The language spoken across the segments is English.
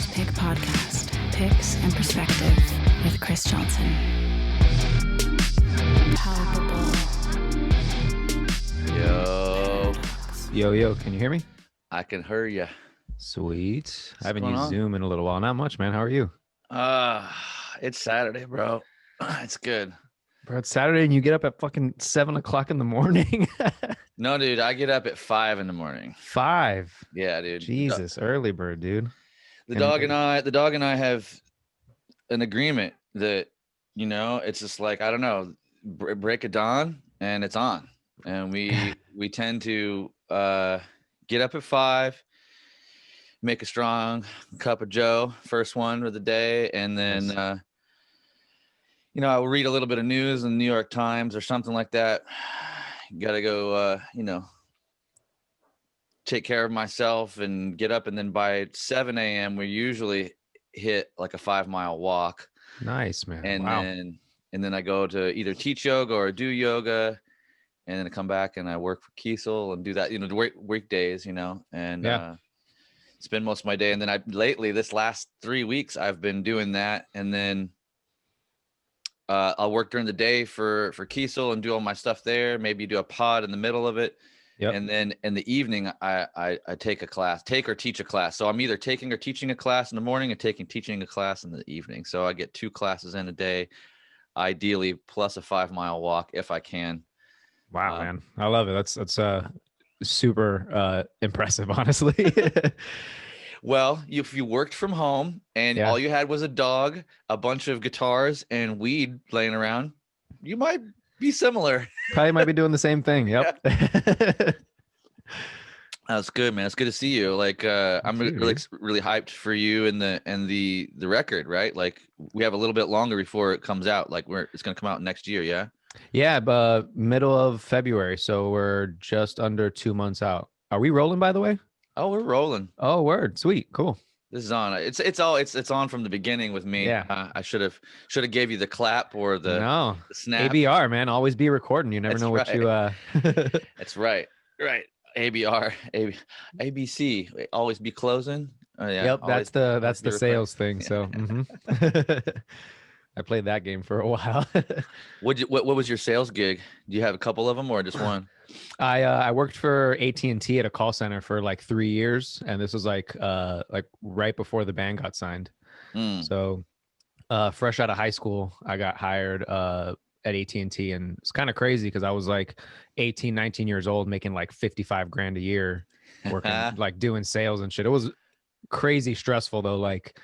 Founders Pick Podcast, Picks and Perspective with Chris Johnson. Palpable. Yo, can you hear me? I can hear you. Sweet. I haven't going used on? Zoom in a little while. Not much, man. How are you? It's Saturday, bro. It's good. Bro, it's Saturday and you get up at fucking 7 o'clock in the morning. No, dude, I get up at 5 in the morning. 5. Yeah, dude. Jesus, early bird, dude. The dog and I have an agreement that, it's just like, I don't know, break of dawn and it's on. And we tend to get up at 5, make a strong cup of Joe, first one of the day, and then Nice. I will read a little bit of news in the New York Times or something like that. Gotta go take care of myself and get up, and then by 7 a.m. we usually hit like a 5-mile walk. Nice, man. And wow. then I go to either teach yoga or do yoga, and then I come back and I work for Kiesel and do that, the weekdays, and spend most of my day. And then lately, this last 3 weeks, I've been doing that. And then I'll work during the day for Kiesel and do all my stuff there, maybe do a pod in the middle of it. Yep. And then in the evening, I take or teach a class. So I'm either taking or teaching a class in the morning and teaching a class in the evening. So I get 2 classes in a day, ideally plus a 5-mile walk if I can. Wow, man. I love it. That's super impressive, honestly. Well, if you worked from home and all you had was a dog, a bunch of guitars, and weed laying around, you might be similar. Probably might be doing the same thing. Yep. That's good, man. It's good to see you. Like, I'm really hyped for you and the record, right? Like, we have a little bit longer before it comes out. Like, it's gonna come out next year, yeah. Yeah, but middle of February, so we're just under 2 months out. Are we rolling, by the way? Oh, we're rolling. Oh, word. Sweet. Cool. This is on. It's on from the beginning with me. Yeah. I should have gave you the clap or the snap. ABR, man. Always be recording. You never know what you That's right. Right. ABR, ABC. Always be closing. Oh, yeah. Yep, that's the sales thing. So I played that game for a while. What was your sales gig? Do you have a couple of them or just one? I worked for AT&T at a call center for like 3 years, and this was like right before the band got signed. So fresh out of high school, I got hired at AT&T, and it's kind of crazy because I was like 18, 19 years old, making like 55 grand a year, working like doing sales and shit. It was crazy stressful though. Like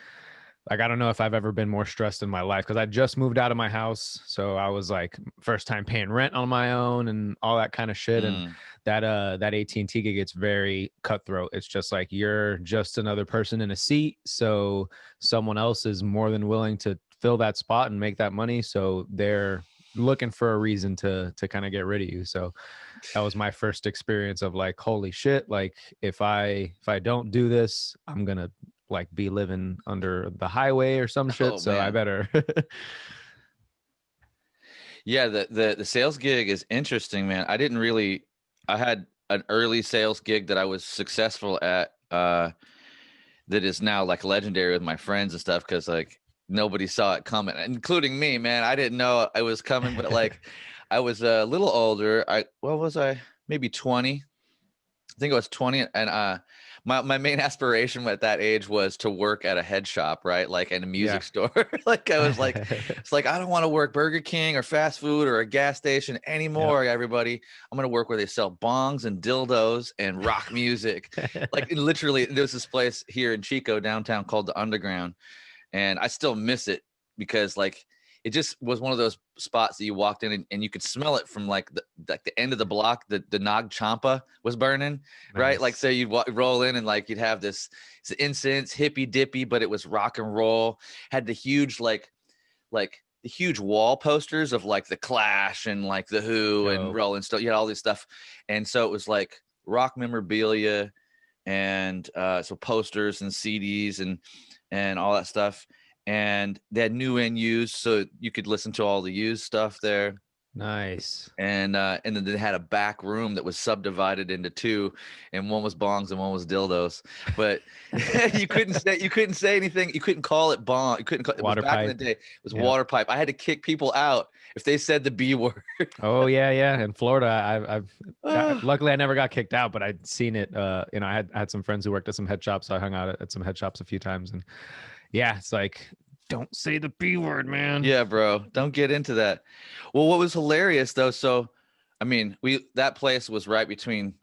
I don't know if I've ever been more stressed in my life because I just moved out of my house. So I was like first time paying rent on my own and all that kind of shit. And that AT&T gig, it's very cutthroat. It's just like you're just another person in a seat. So someone else is more than willing to fill that spot and make that money. So they're looking for a reason to kind of get rid of you. So that was my first experience of like, holy shit. Like if I don't do this, I'm going to like be living under the highway or some shit. So man. I better. Yeah. The sales gig is interesting, man. I had an early sales gig that I was successful at, that is now like legendary with my friends and stuff. Cause like nobody saw it coming, including me, man. I didn't know it was coming, but like I was a little older. What was I? Maybe 20. I think I was 20, and my main aspiration at that age was to work at a head shop, right? Like in a music store. Like I was like, it's like, I don't want to work Burger King or fast food or a gas station anymore. Yep. Everybody, I'm going to work where they sell bongs and dildos and rock music. Like literally there's this place here in Chico downtown called the Underground. And I still miss it because like, it just was one of those spots that you walked in and you could smell it from like the end of the block. The Nag Champa was burning, nice. Right? Like, so you'd roll in and like, you'd have this incense, hippy dippy, but it was rock and roll. Had the huge, like the huge wall posters of like the Clash and like the Who and Rolling Stone. You had all this stuff. And so it was like rock memorabilia and so posters and CDs and all that stuff. And they had new and used, so you could listen to all the used stuff there. Nice. And then they had a back room that was subdivided into two, and one was bongs and one was dildos. But you couldn't say anything. You couldn't call it bong. You couldn't call it. Was Water back in the pipe. day. It was Yep. water pipe. I had to kick people out if they said the B word. Oh yeah. In Florida, luckily I never got kicked out, but I'd seen it. I had some friends who worked at some head shops. So I hung out at some head shops a few times, and yeah, it's like, don't say the B word, man. Yeah, bro. Don't get into that. Well, what was hilarious though, so I mean, that place was right between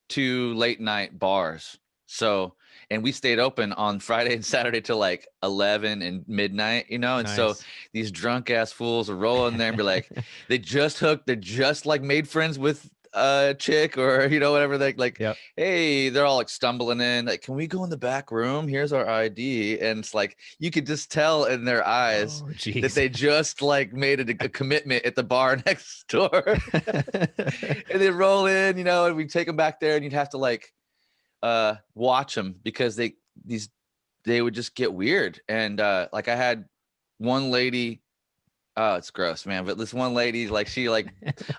two late night bars. So, and we stayed open on Friday and Saturday till like 11 and midnight, and Nice. so these drunk ass fools are rolling there and be like, they just like made friends with a chick or whatever, Yep. hey, they're all like stumbling in, like, can we go in the back room, here's our ID, and it's like you could just tell in their eyes that they just like made a commitment at the bar next door. And they roll in, and we take them back there, and you'd have to like watch them because they would just get weird. And like I had one lady, oh, it's gross, man. But this one lady, like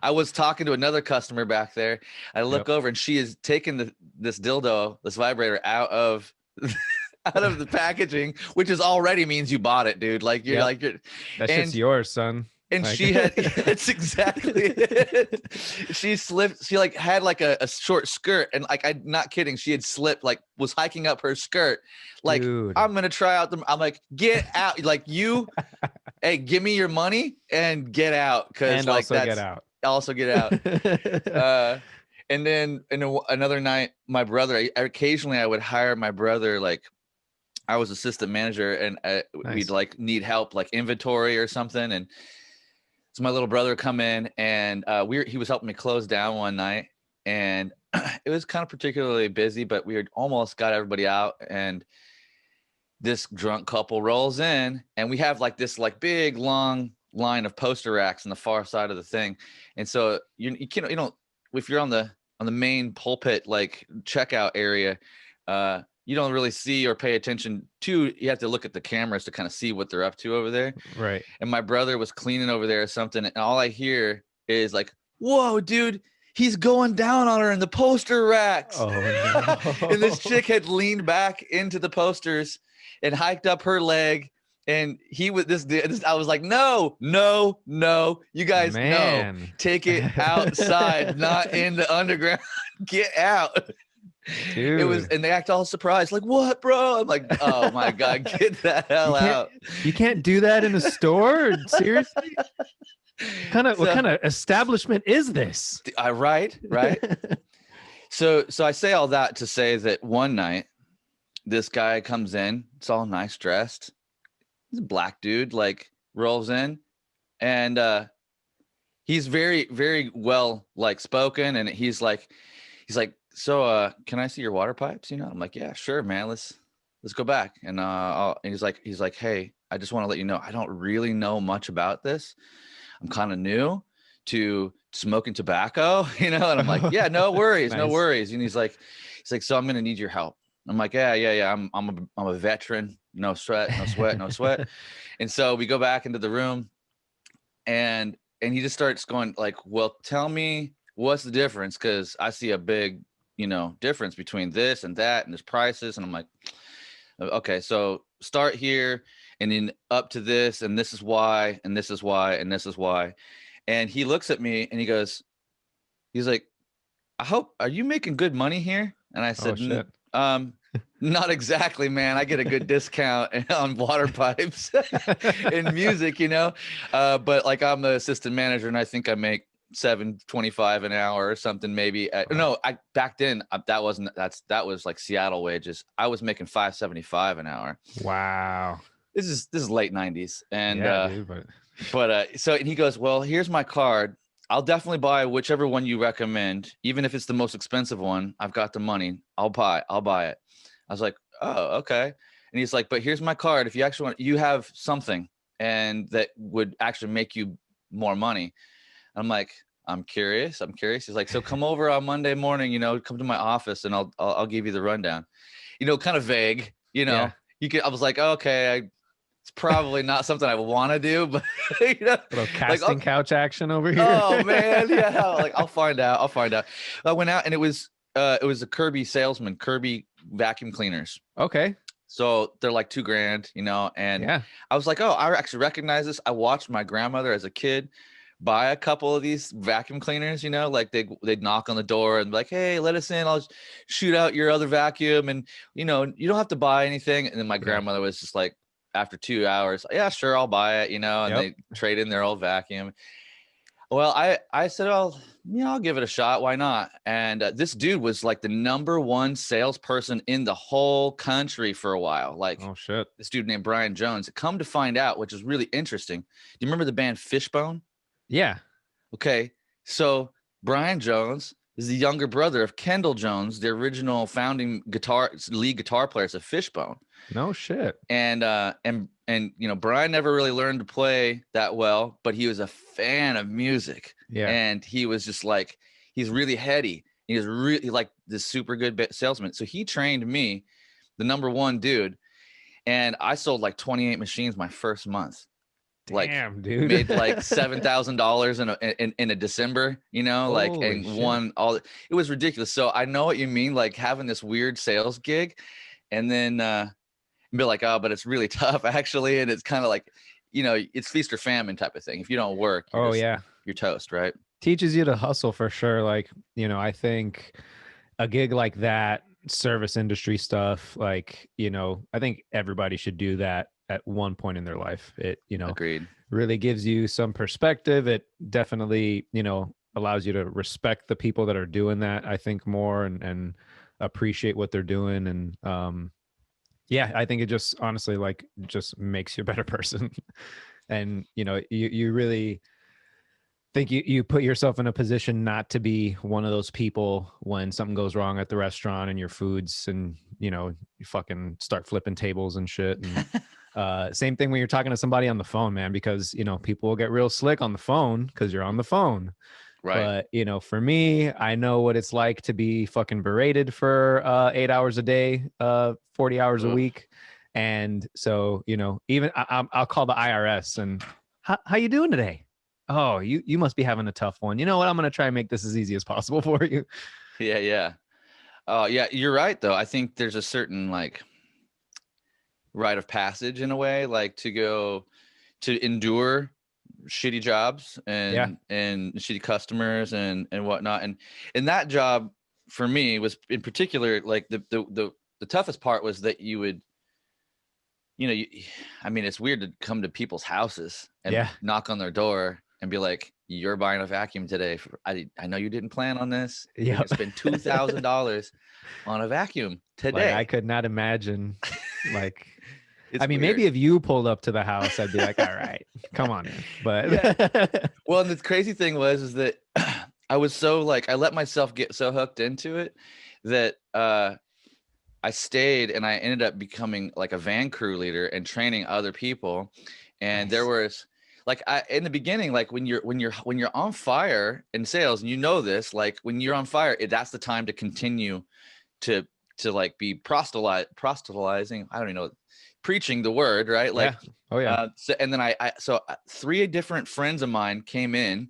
I was talking to another customer back there. I look over and she is taking this dildo, this vibrator out of the packaging, which already means you bought it, dude. Like that shit's yours, son. And she had, that's exactly it. She slipped. She like had like a short skirt, and like, I'm not kidding. She had slipped, like was hiking up her skirt. Like, dude, I'm going to try out I'm like, get out. Like hey, give me your money and get out. Cause like also get out. And then another night, my brother, occasionally I would hire my brother. Like I was assistant manager, and Nice. We'd like need help, like inventory or something. And so my little brother come in, and he was helping me close down one night, and it was kind of particularly busy, but we had almost got everybody out, and this drunk couple rolls in, and we have like this like big long line of poster racks on the far side of the thing. And so you don't, if you're on the main pulpit like checkout area, you don't really see or pay attention to, you have to look at the cameras to kind of see what they're up to over there. Right. And my brother was cleaning over there or something, and all I hear is like, whoa, dude, he's going down on her in the poster racks. Oh, no. And this chick had leaned back into the posters and hiked up her leg. And he was this I was like, no, you guys, no, take it outside, not in the underground. Get out. Dude. It was, and they act all surprised, like, what, bro? I'm like, oh my God, get the hell out. You can't do that in a store? Seriously? What kind of establishment is this? Right. So I say all that to say that one night, this guy comes in, it's all nice dressed. He's a black dude, like rolls in, and he's very, very well like spoken, and he's like, so can I see your water pipes? I'm like, yeah, sure, man. Let's go back. And and he's like, hey, I just want to let you know, I don't really know much about this. I'm kind of new to smoking tobacco, and I'm like, yeah, no worries, nice. No worries. And he's like, so I'm gonna need your help. I'm like, yeah. I'm a veteran. No sweat. And so we go back into the room, and he just starts going like, well, tell me what's the difference, because I see a big difference between this and that, and there's prices. And I'm like, okay, so start here and then up to this, and this is why, and this is why, and this is why. And he looks at me and he's like, are you making good money here? And I said, not exactly, man. I get a good discount on water pipes and music, but like I'm the assistant manager, and I think I make $7.25 an hour or something, maybe. Back then that was like Seattle wages. I was making $5.75 an hour. Wow. This is late 90s. And yeah, dude, so and he goes, well, here's my card. I'll definitely buy whichever one you recommend, even if it's the most expensive one. I've got the money. I'll buy it. I was like, oh, okay. And he's like, but here's my card. If you actually want, you have something and that would actually make you more money. I'm like, I'm curious. He's like, so come over on Monday morning, come to my office, and I'll give you the rundown. Kind of vague, Yeah. I was like, okay, it's probably not something I want to do, but you know, Little casting couch action over here. Oh man, yeah. Like I'll find out. I went out and it was a Kirby salesman, Kirby vacuum cleaners. Okay. So they're like $2,000, you know. And Yeah. I was like, oh, I actually recognize this. I watched my grandmother as a kid buy a couple of these vacuum cleaners, you know, like they'd knock on the door and be like, hey, let us in. I'll shoot out your other vacuum. And, you know, you don't have to buy anything. And then my grandmother was just like, after 2 hours, yeah, sure, I'll buy it, you know, and they trade in their old vacuum. Well, I said, oh, yeah, I'll give it a shot. Why not? And this dude was like the #1 salesperson in the whole country for a while. Like, oh shit, this dude named Brian Jones. Come to find out, which is really interesting. Do you remember the band Fishbone? Yeah. Okay, so Brian Jones is the younger brother of Kendall Jones, the original founding lead guitar players of Fishbone. No shit. And you know, Brian never really learned to play that well, but he was a fan of music. Yeah. And he was just like, he's really heady. He was really like this super good salesman. So he trained me, the #1 dude, and I sold like 28 machines my first month. Damn, dude. Made like $7,000 in a December, you know, Holy like, and shit. won all. It was ridiculous. So I know what you mean, like having this weird sales gig, and then be like, oh, but it's really tough actually, and it's kind of like, you know, it's feast or famine type of thing. If you don't work, you're toast, right? Teaches you to hustle for sure. Like, you know, I think a gig like that, service industry stuff, like, you know, I think everybody should do that at one point in their life. It, you know, Agreed. Really gives you some perspective. It definitely, you know, allows you to respect the people that are doing that, I think, more, and appreciate what they're doing. And yeah, I think it just honestly, like, just makes you a better person. And, you know, you really think you put yourself in a position not to be one of those people when something goes wrong at the restaurant and your foods, and, you know, you fucking start flipping tables and shit. And same thing when you're talking to somebody on the phone, man, because, you know, people will get real slick on the phone because you're on the phone. Right. But, you know, for me, I know what it's like to be fucking berated for 8 hours a day, 40 hours a week. And so, you know, even I'll call the IRS and how you doing today? Oh, you must be having a tough one. You know what? I'm going to try and make this as easy as possible for you. Yeah. Yeah. Oh, yeah. You're right, though. I think there's a certain like rite of passage in a way, like to endure shitty jobs and shitty customers and whatnot. And that job for me was in particular, like the toughest part was that you would, you know, I mean, it's weird to come to people's houses and knock on their door and be like, you're buying a vacuum today. I know you didn't plan on this. Yeah. You spend $2,000 on a vacuum today. Like, I could not imagine, like, It's I mean, weird. maybe if you pulled up to the house, I'd be like, all right, come on in. But well, and the crazy thing is that I was so like, I let myself get so hooked into it that I stayed, and I ended up becoming like a van crew leader and training other people. And there was like, in the beginning, like when you're on fire in sales, and you know this, like when you're on fire, that's the time to continue to like be proselytizing. I don't even know. Preaching the word, right? Like, so, and then I 3 different friends of mine came in,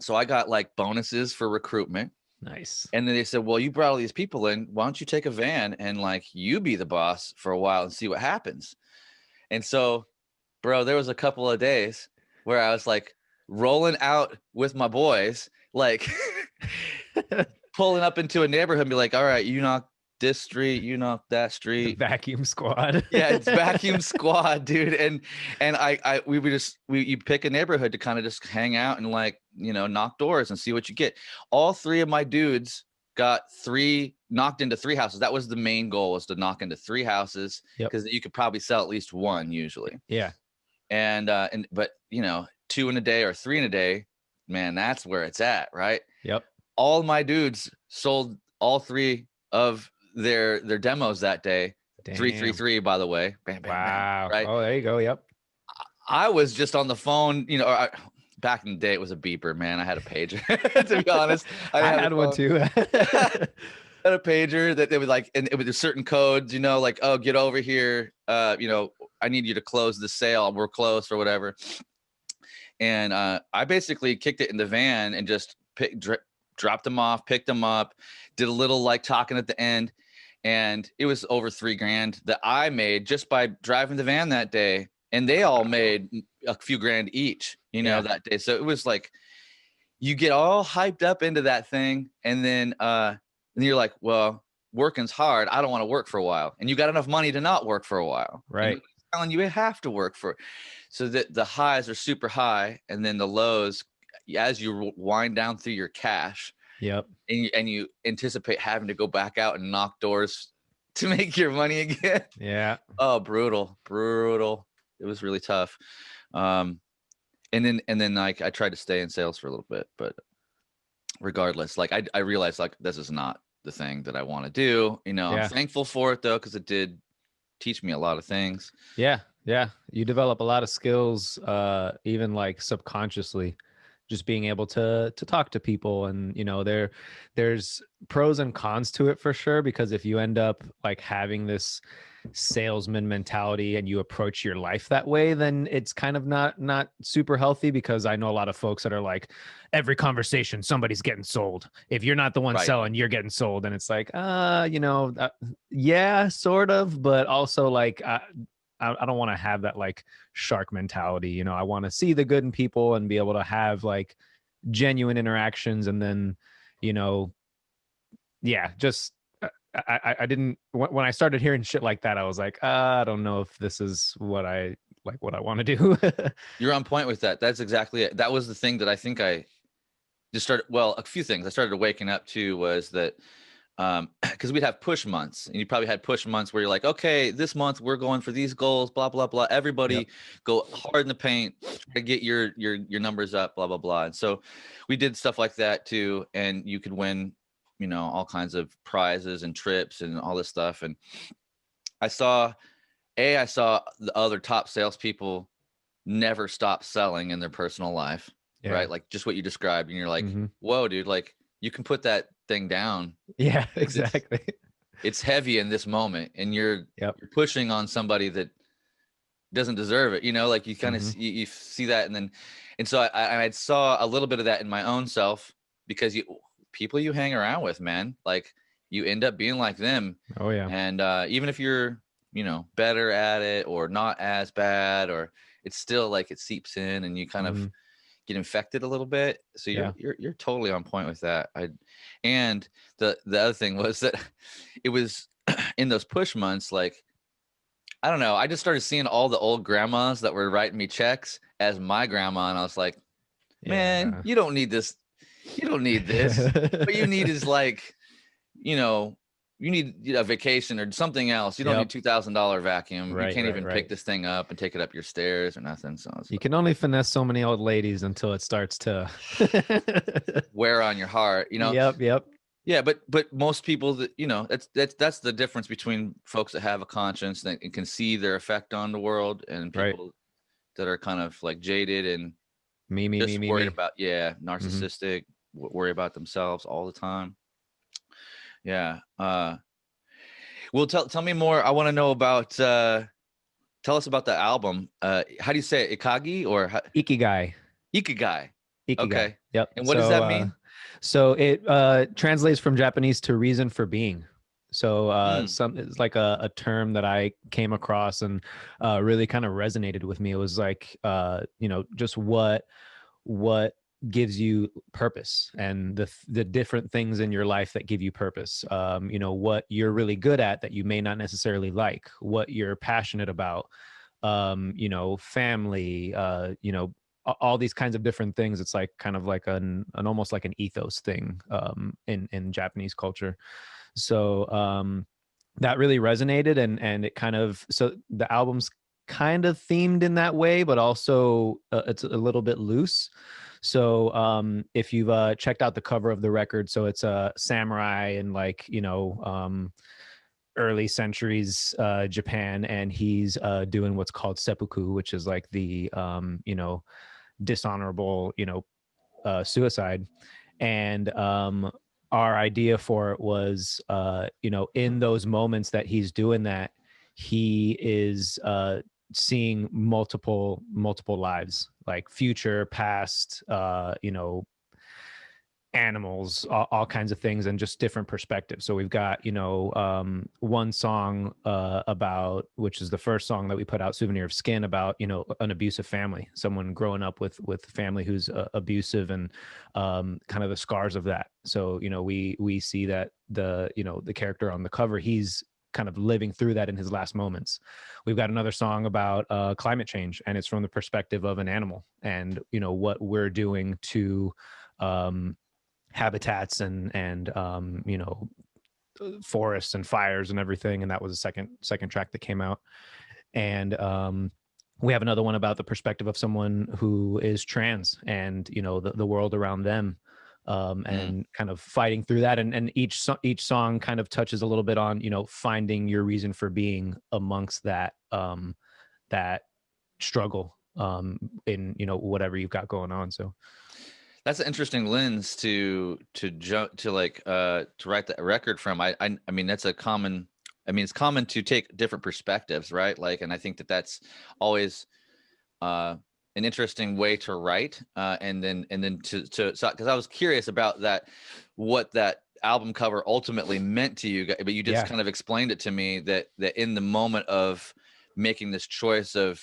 so I got like bonuses for recruitment. Nice. And then they said, well, you brought all these people in, why don't you take a van and like you be the boss for a while and see what happens? And so, bro, there was a couple of days where I was like rolling out with my boys, like pulling up into a neighborhood and be like, all right, you knock this street, you knock that street. The vacuum squad. Yeah, it's vacuum squad, dude. And you pick a neighborhood to kind of just hang out and, like, you know, knock doors and see what you get. All 3 of my dudes got knocked into 3 houses. That was the main goal, was to knock into 3 houses, because you could probably sell at least 1 usually. Yeah. But you know, 2 in a day or 3 in a day, man, that's where it's at, right? Yep. All my dudes sold all 3 of their demos that day. Damn. 333, by the way. Bam, bam, wow. Bam, right. Oh, there you go. Yep. I was just on the phone, you know. Back in the day, it was a beeper, man. I had a pager. To be honest, I had one too. I had a pager that they would like, and it was certain codes, you know, like, oh, get over here, you know, I need you to close the sale. We're closed or whatever. And I basically kicked it in the van and just dropped them off, picked them up, did a little like talking at the end. And it was over $3,000 that I made just by driving the van that day. And they all made a few grand each, that day. So it was like, you get all hyped up into that thing. And then you're like, well, working's hard. I don't want to work for a while. And you got enough money to not work for a while. Right. Telling you have to work for. So that the highs are super high. And then the lows, as you wind down through your cash. Yep. And you anticipate having to go back out and knock doors to make your money again. Yeah. Oh, brutal. It was really tough. And then like I tried to stay in sales for a little bit, but regardless, like I realized like this is not the thing that I want to do. I'm thankful for it though, because it did teach me a lot of things. Yeah. You develop a lot of skills, even like subconsciously. Just being able to talk to people, and there's pros and cons to it for sure, because if you end up like having this salesman mentality and you approach your life that way, then it's kind of not super healthy, because I know a lot of folks that are like, every conversation somebody's getting sold. If you're not the one selling, you're getting sold. And it's like, yeah, sort of, but also like I don't want to have that like shark mentality. I want to see the good in people and be able to have like genuine interactions. And then, just I didn't, when I started hearing shit like that, I was like, I don't know if this is what I want to do. You're on point with that. That's exactly it. That was the thing that I think I just started. Well, a few things I started waking up to was that, because we'd have push months, and you probably had push months where you're like, okay, this month we're going for these goals, blah blah blah. Everybody go hard in the paint to get your numbers up, blah blah blah. And so we did stuff like that too, and you could win, all kinds of prizes and trips and all this stuff. And I saw the other top salespeople never stop selling in their personal life, right? Like just what you described, and you're like, whoa, dude, like you can put that thing down. Yeah, exactly. It's heavy in this moment, and you're pushing on somebody that doesn't deserve it. Like you kind of you see that, and so I saw a little bit of that in my own self, because people you hang around with, man, like you end up being like them. Oh yeah. And even if you're better at it or not as bad, or it's still like it seeps in, and you kind of get infected a little bit. So you're totally on point with that. And the other thing was that it was in those push months, like, I don't know, I just started seeing all the old grandmas that were writing me checks as my grandma, and I was like, man, you don't need this. You don't need this. What you need is like, you need a vacation or something else. You don't need $2,000 vacuum. You can't even pick this thing up and take it up your stairs or nothing. So you can only finesse so many old ladies until it starts to wear on your heart. Yep. Yeah, but most people that that's the difference between folks that have a conscience that can see their effect on the world, and people that are kind of like jaded and worried about narcissistic, worry about themselves all the time. Yeah. Well, tell me more. I want to know about. Tell us about the album. How do you say it? Ikagi or Ikigai? Ikigai. Okay. Yep. And what does that mean? So it translates from Japanese to reason for being. So it's like a term that I came across and really kind of resonated with me. It was like just what gives you purpose, and the different things in your life that give you purpose. What you're really good at that you may not necessarily like, what you're passionate about, family, all these kinds of different things. It's like kind of like an almost like an ethos thing in Japanese culture. So that really resonated, and it kind of, so the album's kind of themed in that way, but also it's a little bit loose. So if you've checked out the cover of the record, so it's a samurai in like, early centuries Japan, and he's doing what's called seppuku, which is like the dishonorable suicide. And our idea for it was in those moments that he's doing that, he is seeing multiple lives, like future, past, animals, all kinds of things, and just different perspectives. So we've got, one song about, which is the first song that we put out, Souvenir of Skin, about, an abusive family, someone growing up with family who's abusive, and kind of the scars of that. So, we see that the character on the cover, he's kind of living through that in his last moments. We've got another song about climate change, and it's from the perspective of an animal, and, what we're doing to habitats and forests and fires and everything. And that was the second track that came out. And we have another one about the perspective of someone who is trans, and the world around them, and kind of fighting through that. And each song kind of touches a little bit on finding your reason for being amongst that that struggle in whatever you've got going on. So that's an interesting lens to jump to, like to write the record from. I mean, that's a common. I mean, it's common to take different perspectives, right? Like, and I think that that's always an interesting way to write. And then to because I was curious about that, what that album cover ultimately meant to you, but you just kind of explained it to me that in the moment of making this choice of,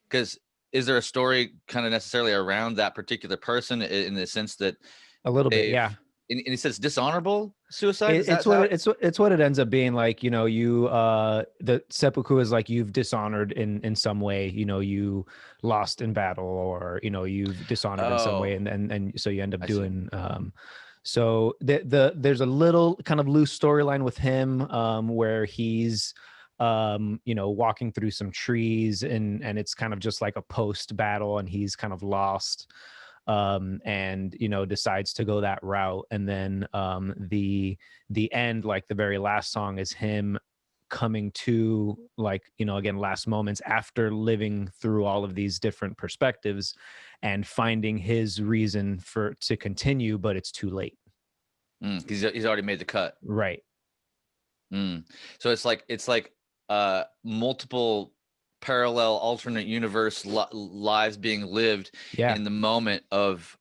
because is there a story kind of necessarily around that particular person, in the sense that a little bit, yeah. And he says dishonorable suicide. It's what it ends up being, like, the seppuku is like, you've dishonored in some way, you lost in battle, or you've dishonored in some way, and so you end up doing so there's a little kind of loose storyline with him, where he's walking through some trees, and it's kind of just like a post battle, and he's kind of lost, and decides to go that route. And then the end, like the very last song, is him coming to, like, again, last moments after living through all of these different perspectives, and finding his reason to continue, but it's too late. He's already made the cut, right? So it's like multiple parallel alternate universe lives being lived in the moment of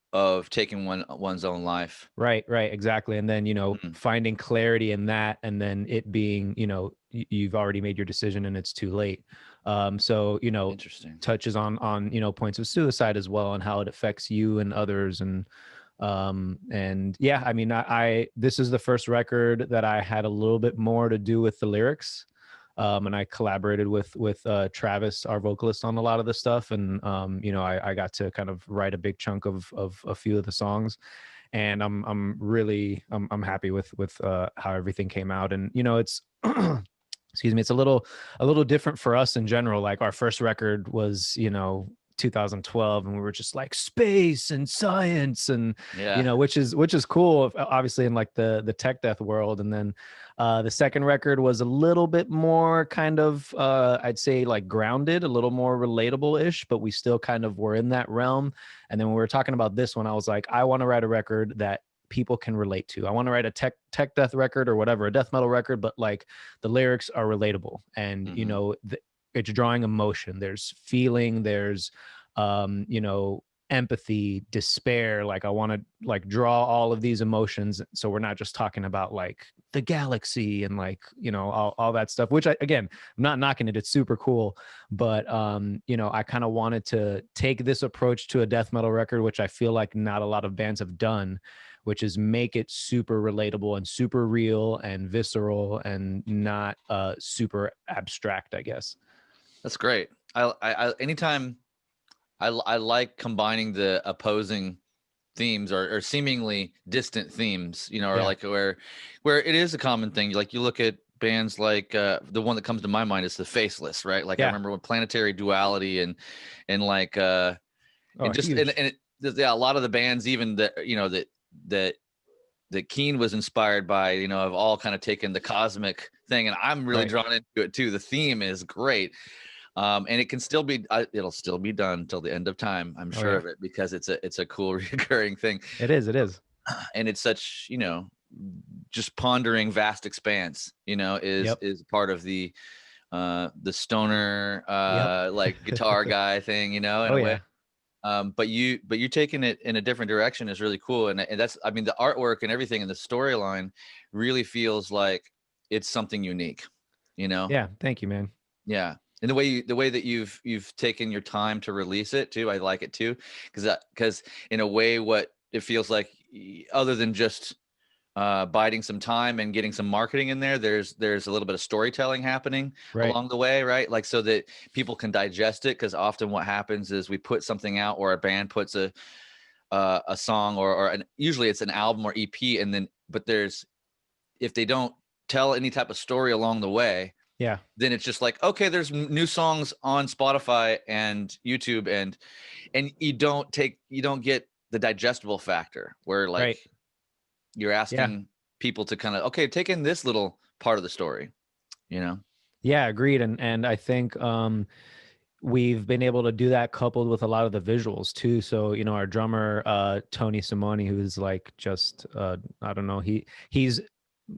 taking one's own life. Right, exactly. And then finding clarity in that, and then it being you've already made your decision and it's too late. So Interesting. touches on points of suicide as well, and how it affects you and others. And yeah, I mean, I this is the first record that I had a little bit more to do with the lyrics. And I collaborated with Travis, our vocalist, on a lot of the stuff. And, I got to kind of write a big chunk of a few of the songs, and I'm really happy with how everything came out. And, it's, excuse me, it's a little different for us in general. Like, our first record was, 2012, and we were just like space and science, and which is cool, obviously, in like the tech death world. And then the second record was a little bit more kind of I'd say, like, grounded, a little more relatable-ish, but we still kind of were in that realm. And then when we were talking about this one, I was like, I want to write a record that people can relate to. I want to write a tech death record, or whatever, a death metal record, but like the lyrics are relatable, and it's drawing emotion, there's feeling, there's empathy, despair. Like, I want to, like, draw all of these emotions, so we're not just talking about like the galaxy and, like, all that stuff, which again, I'm not knocking it, it's super cool, but I kind of wanted to take this approach to a death metal record, which I feel like not a lot of bands have done, which is make it super relatable and super real and visceral, and not super abstract, I guess. That's great. I anytime I like combining the opposing themes, or seemingly distant themes, or like where it is a common thing. Like, you look at bands like the one that comes to my mind is the Faceless, right? Like, I remember when Planetary Duality and like and a lot of the bands, even that that Keen was inspired by, have all kind of taken the cosmic thing, and I'm really drawn into it too. The theme is great. And it can still be, it'll still be done till the end of time, I'm sure of it, because it's a cool recurring thing. It is. And it's such, just pondering vast expanse, is part of the the stoner like guitar guy thing, in Oh, a yeah. way. But you're taking it in a different direction is really cool. And that's, I mean, the artwork and everything and the storyline really feels like it's something unique, Yeah. Thank you, man. Yeah. And the way that you've taken your time to release it too, I like it too. Because in a way, what it feels like, other than just biding some time and getting some marketing in there, there's a little bit of storytelling happening along the way, right? Like, so that people can digest it. Because often what happens is we put something out, or a band puts a song, or usually it's an album or EP, and then if they don't tell any type of story along the way, then it's just like, okay, there's new songs on Spotify and YouTube, and you don't get the digestible factor, where like you're asking people to kind of, okay, take in this little part of the story, Yeah, agreed. And I think we've been able to do that, coupled with a lot of the visuals too. So, our drummer, Tony Simoni, who's like just, I don't know, he's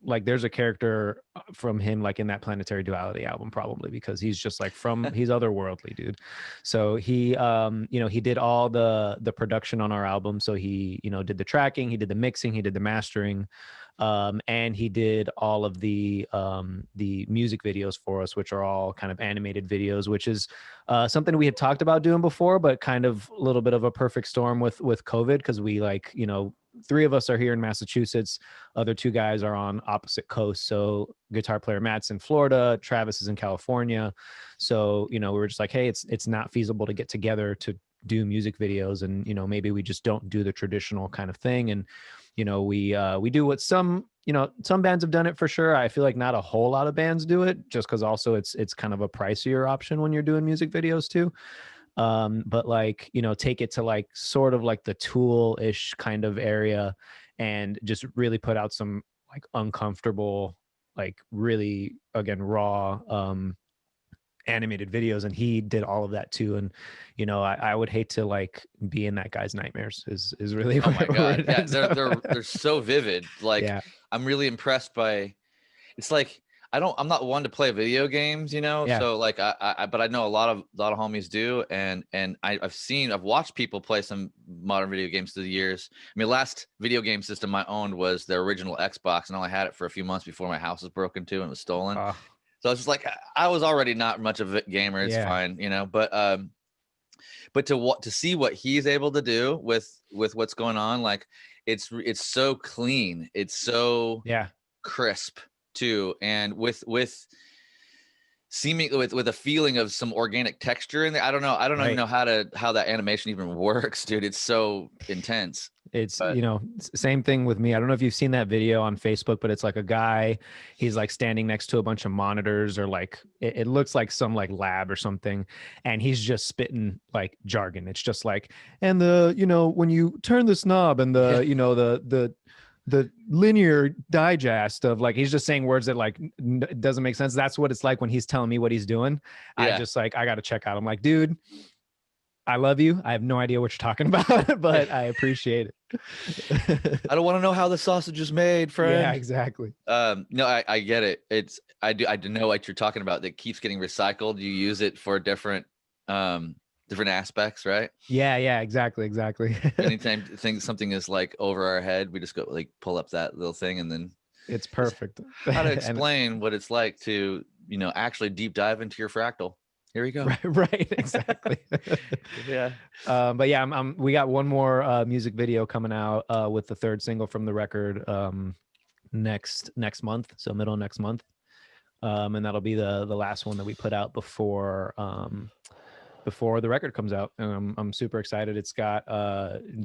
like, there's a character from him, like in that Planetary Duality album, probably because he's just like he's otherworldly, dude. So he, he did all the production on our album. So he, did the tracking, he did the mixing, he did the mastering. And he did all of the music videos for us, which are all kind of animated videos, which is something we had talked about doing before, but kind of a little bit of a perfect storm with COVID, because we three of us are here in Massachusetts. Other two guys are on opposite coasts. So guitar player Matt's in Florida, Travis is in California. So, we were just like, hey, it's not feasible to get together to do music videos. And, maybe we just don't do the traditional kind of thing. And, we do what some bands have done it for sure. I feel like not a whole lot of bands do it, just because also it's kind of a pricier option when you're doing music videos too. But like, take it to like sort of like the Tool-ish kind of area, and just really put out some like uncomfortable, like really, again, raw animated videos. And he did all of that too. And I would hate to like be in that guy's nightmares is really oh my god, yeah, they're so vivid. Like, I'm really impressed by, it's like, I'm not one to play video games, so like but I know a lot of homies do, and I've watched people play some modern video games through the years. I mean, last video game system I owned was the original Xbox, and I only had it for a few months before my house was broken into and was stolen. So I was just like, I was already not much of a gamer. It's fine, but to see what he's able to do with what's going on, like it's so clean, it's so crisp too, and with seeming with a feeling of some organic texture in there. I don't even know how that animation even works, dude. It's so intense. It's same thing with me. I don't know if you've seen that video on Facebook, but it's like a guy, he's like standing next to a bunch of monitors, or like it looks like some like lab or something, and he's just spitting like jargon. It's just like, and when you turn this knob, and the linear digest of, like, he's just saying words that like doesn't make sense. That's what it's like when he's telling me what he's doing. I just like, I got to check out. I'm like, dude, I love you. I have no idea what you're talking about, but I appreciate it. I don't want to know how the sausage is made, friend. Yeah, exactly. No, I get it. I do know what you're talking about. That keeps getting recycled. You use it for different aspects, right? Yeah, exactly. Anytime something is like over our head, we just go like pull up that little thing, and then it's perfect. How to explain what it's like to actually deep dive into your fractal. Here we go. Right, exactly. Yeah. But yeah, we got one more music video coming out with the third single from the record next month, so middle of next month, and that'll be the last one that we put out before the record comes out. And I'm super excited. It's got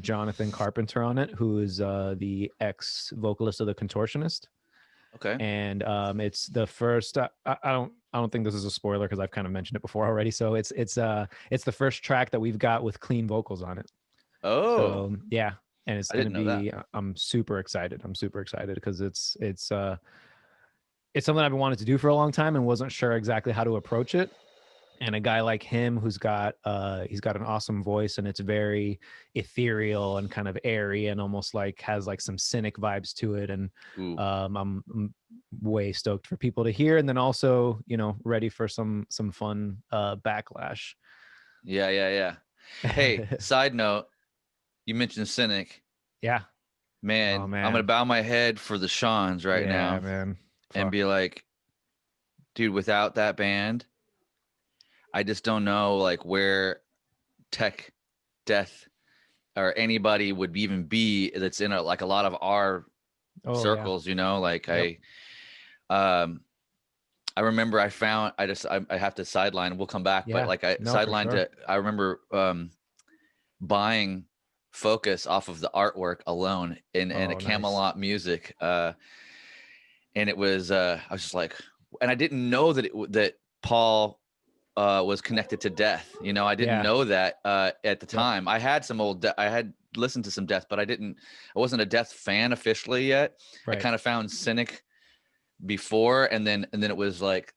Jonathan Carpenter on it, who is the ex vocalist of The Contortionist. Okay. And it's the first. I don't think this is a spoiler, because I've kind of mentioned it before already. So it's the first track that we've got with clean vocals on it. Oh. So, yeah, and it's going to be. I'm super excited. Because it's something I've been wanting to do for a long time and wasn't sure exactly how to approach it. and a guy like him who's got he's got an awesome voice, and it's very ethereal and kind of airy and almost like has like some cynic vibes to it. And I'm way stoked for people to hear, and then also, you know, ready for some fun backlash. Yeah. Hey, side note, you mentioned cynic. Yeah. Man, Oh, man. I'm gonna bow my head for the Seans right now, man. and be like, dude, without that band, I just don't know like where Tech Death or anybody would even be that's in like a lot of our circles, you know, like yep. I remember I have to sideline, we'll come back, but like I remember buying Focus off of the artwork alone in a Camelot Music, and it was I was just like, and I didn't know that Paul was connected to Death, you know. I didn't know that at the time. I had some I had listened to some Death, but I wasn't a Death fan officially yet. I kind of found Cynic before, and then it was like,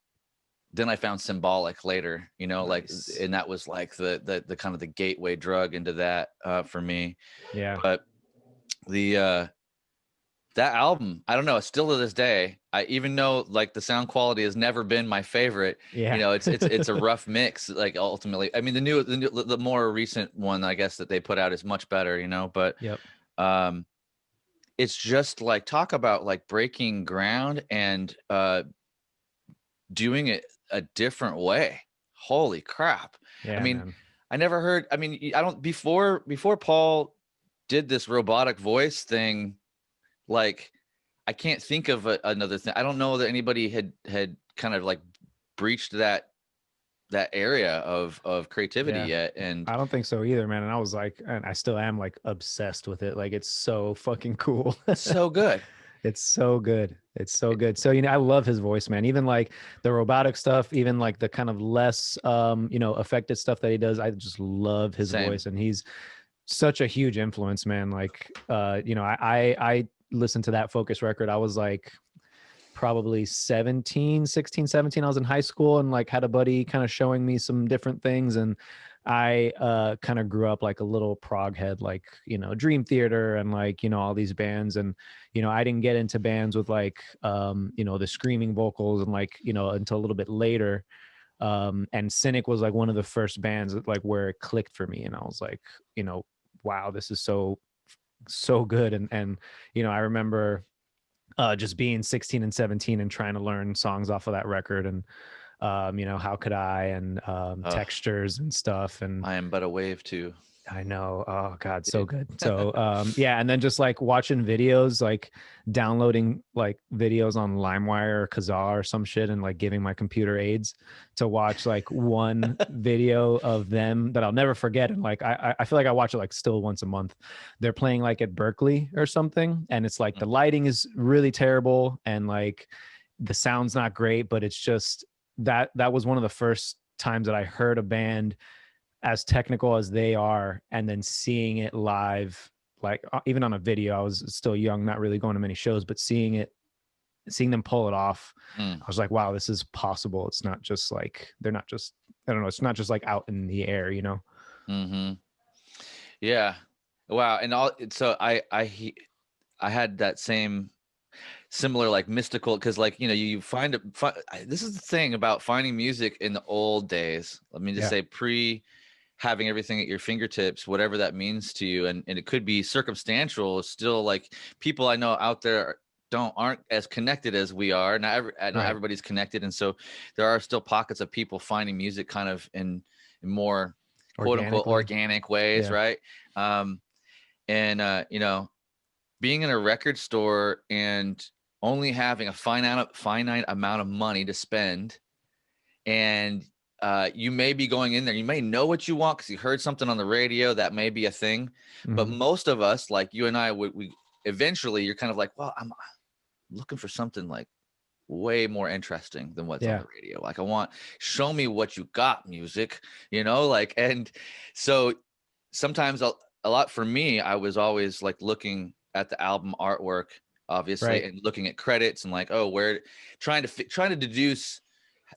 then I found Symbolic later, you know, like, and that was like the kind of the gateway drug into that for me. Yeah. But the that album, I don't know, still to this day, I even know like the sound quality has never been my favorite. You know, it's a rough mix. Like ultimately, I mean, the more recent one, I guess, that they put out is much better, you know. But it's just like, talk about like breaking ground and doing it a different way. Holy crap. I mean, man. I never heard, I mean, I don't, before Paul did this robotic voice thing, like, I can't think of another thing. I don't know that anybody had kind of like breached that area of creativity yet. And I don't think so either, man. And I was like, and I still am like obsessed with it. Like, it's so fucking cool. So good. It's so good. It's so good. So, you know, I love his voice, man. Even like the robotic stuff, even like the kind of less, you know, affected stuff that he does. I just love his voice, and he's such a huge influence, man. Like, you know, I listened to that Focus record. I was like probably 16, 17. I was in high school, and like had a buddy kind of showing me some different things. And I kind of grew up like a little prog head, like, you know, Dream Theater and like, you know, all these bands. And, you know, I didn't get into bands with like, you know, the screaming vocals and like, you know, until a little bit later. And Cynic was like one of the first bands that, like, where it clicked for me. And I was like, you know, wow, this is so good. And, you know, I remember just being 16 and 17 and trying to learn songs off of that record. And, you know, How Could I, and Textures and stuff. And I Am But a Wave too. I know. Oh God, so good. So yeah, and then just like watching videos, like downloading like videos on LimeWire or Kazaa or some shit, and like giving my computer aids to watch like one video of them that I'll never forget. And like I feel like I watch it like still once a month. They're playing like at Berkeley or something, and it's like the lighting is really terrible and like the sound's not great, but it's just that was one of the first times that I heard a band as technical as they are, and then seeing it live, like even on a video. I was still young, not really going to many shows, but seeing them pull it off, I was like, wow, this is possible. It's not just like, they're not just, I don't know, it's not just like out in the air, you know? Yeah. Wow. And so I had that similar like mystical, because like, you know, you find this is the thing about finding music in the old days. Let me just say, having everything at your fingertips, whatever that means to you. And it could be circumstantial. Still, like, people I know out there aren't as connected as we are. Not everybody's connected. And so there are still pockets of people finding music kind of in more quote unquote organic ways. Right. You know, being in a record store and only having a finite amount of money to spend, and you may be going in there, you may know what you want because you heard something on the radio that may be a thing, but most of us, like you and I, we eventually, you're kind of like, well, I'm looking for something like way more interesting than what's on the radio. Like, show me what you got, music, you know, like. And so sometimes a lot for me, I was always like looking at the album artwork, obviously, and looking at credits and like, oh, trying to deduce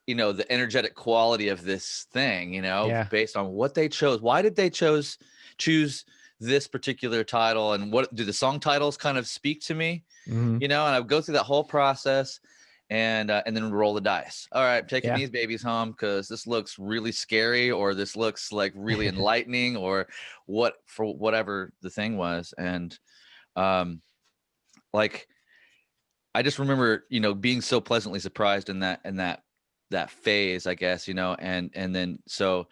the energetic quality of this thing, Yeah. based on what they chose. Why did they choose this particular title, and what do the song titles kind of speak to me? Mhm. And I would go through that whole process, and then roll the dice. All right, I'm taking Yeah. these babies home because this looks really scary, or this looks like really enlightening, or whatever the thing was. And like, I just remember, being so pleasantly surprised in that phase, I guess, and then so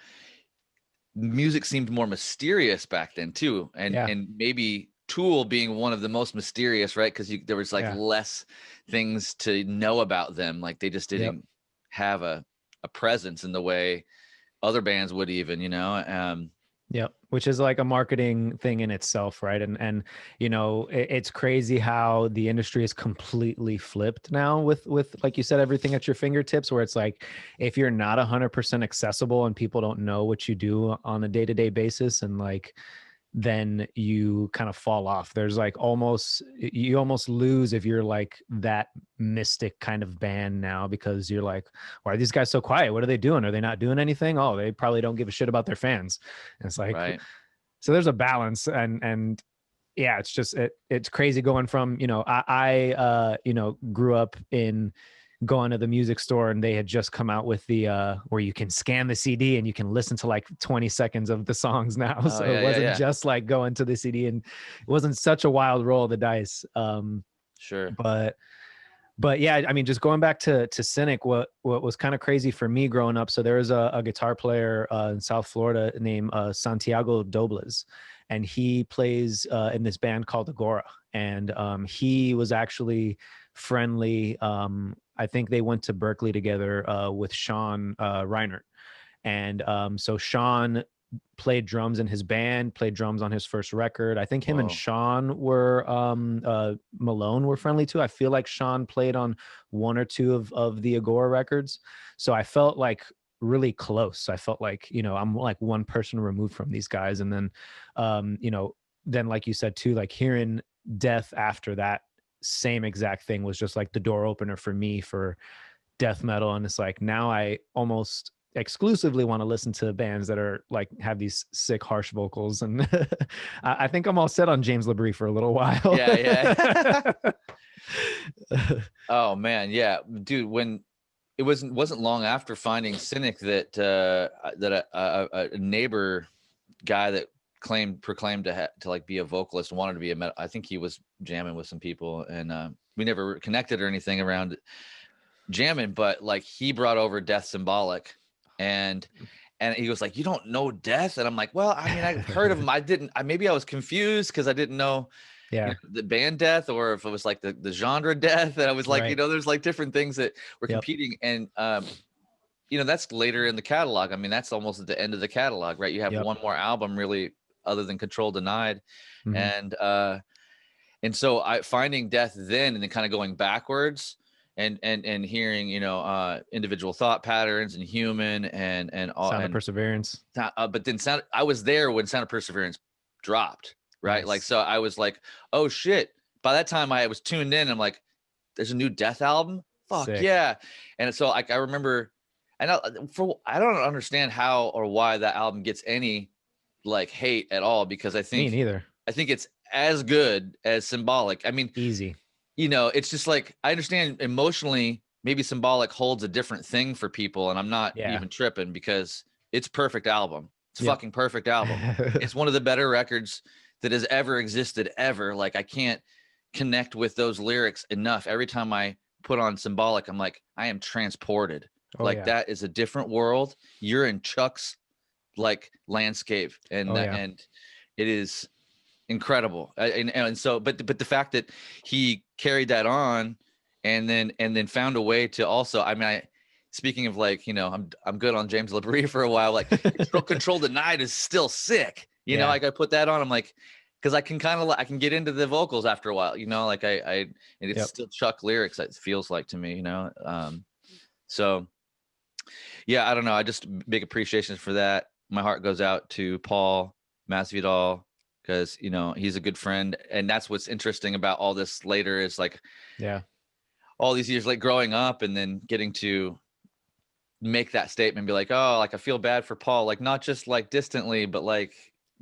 music seemed more mysterious back then too, and Yeah. and maybe Tool being one of the most mysterious, right? Because there was like Yeah. less things to know about them, like they just Yep. didn't have a presence in the way other bands would even, Yep. Which is like a marketing thing in itself, right? And it's crazy how the industry is completely flipped now with like you said, everything at your fingertips, where it's like if you're not 100% accessible and people don't know what you do on a day-to-day basis, and like then you kind of fall off. There's like you almost lose if you're like that mystic kind of band now, because you're like, why are these guys so quiet? What are they doing? Are they not doing anything? Oh, they probably don't give a shit about their fans. And it's like, right. so there's a balance, and yeah, it's just it's crazy going from, I grew up in going to the music store, and they had just come out with the where you can scan the CD and you can listen to like 20 seconds of the songs now. Oh, So yeah, it wasn't yeah. just like going to the CD, and it wasn't such a wild roll of the dice. Sure. But yeah, I mean, just going back to Cynic, what was kind of crazy for me growing up. So there was a guitar player in South Florida named Santiago Doblas, and he plays in this band called Agora. And he was actually friendly. I think they went to Berkeley together with Sean Reinert. And so Sean played drums in his band, played drums on his first record. I think him and Whoa. Sean were Malone were friendly too. I feel like Sean played on one or two of the Agora records. So I felt like really close. I felt like, I'm like one person removed from these guys. And then then like you said too, like hearing Death after that same exact thing was just like the door opener for me for death metal. And it's like now I almost exclusively want to listen to bands that are like have these sick harsh vocals. And I think I'm all set on James LaBrie for a little while. Yeah. Oh man, yeah, dude. When it wasn't long after finding Cynic that a neighbor guy that proclaimed to like be a vocalist, wanted to be I think he was jamming with some people, and we never connected or anything around jamming, but like he brought over Death Symbolic, and he was like, you don't know Death? And I'm like, well, I mean, I've heard of him. Maybe I was confused because I didn't know Yeah. the band Death, or if it was like the genre Death. And I was like, Right. there's like different things that were Yep. competing. And that's later in the catalog. I mean, that's almost at the end of the catalog, right? You have Yep. one more album really other than Control Denied. Mhm. And so finding Death then, and then kind of going backwards and hearing, individual thought patterns and Human and all, Sound of and Perseverance. but then I was there when Sound of Perseverance dropped, right? Nice. Like, so I was like, oh shit. By that time I was tuned in. I'm like, there's a new Death album. Fuck Sick. yeah. And so I remember, and I don't understand how or why that album gets any like hate at all, because I Me think neither. it's as good as Symbolic. I mean, Easy. it's just like, I understand emotionally maybe Symbolic holds a different thing for people, and I'm not even tripping, because it's perfect album. It's fucking perfect album. It's one of the better records that has ever existed ever. Like, I can't connect with those lyrics enough. Every time I put on Symbolic, I'm like, I am transported. That is a different world. You're in Chuck's like landscape, and and it is incredible. And so, but the fact that he carried that on, and then found a way to also, I mean, speaking of like, I'm good on James LaBrie for a while. Like, Control Denied is still sick. Like I put that on. I'm like, because I can I can get into the vocals after a while. Like and it's still Chuck lyrics. It feels like to me. So yeah, I don't know. I just big appreciation for that. My heart goes out to Paul Masvidal, because he's a good friend, and that's what's interesting about all this later is like, all these years like growing up and then getting to make that statement, be like, oh, like I feel bad for Paul, like not just like distantly, but like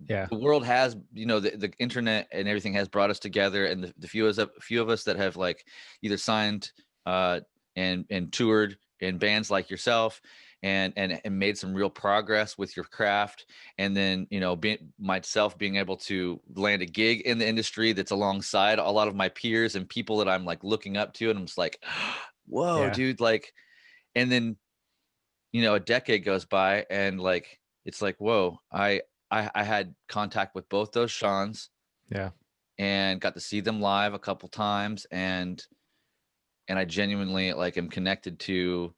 Yeah. the world has, you know, the internet and everything has brought us together, and the few of us that have like either signed and toured in bands like yourself and made some real progress with your craft, and then, you know, myself being able to land a gig in the industry that's alongside a lot of my peers and people that I'm like looking up to, and I'm just like, whoa, dude, like, and then, you know, a decade goes by and like it's like, whoa, I had contact with both those Seans, Yeah. and got to see them live a couple times, and I genuinely like am connected to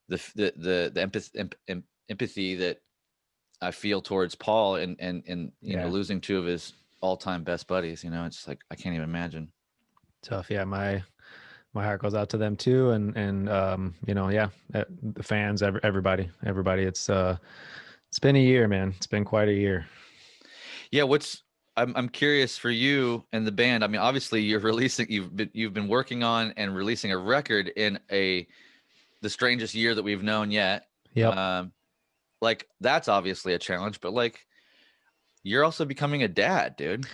the empathy that I feel towards Paul, and you know, losing two of his all-time best buddies. You know, it's like I can't even imagine. Tough. Yeah, my heart goes out to them too, and you know, the fans, everybody. It's been a year, man. It's been quite a year. Yeah, I'm curious for you and the band. I mean, obviously you've been working on and releasing a record in the strangest year that we've known yet. Yep. Like that's obviously a challenge, but like you're also becoming a dad, dude.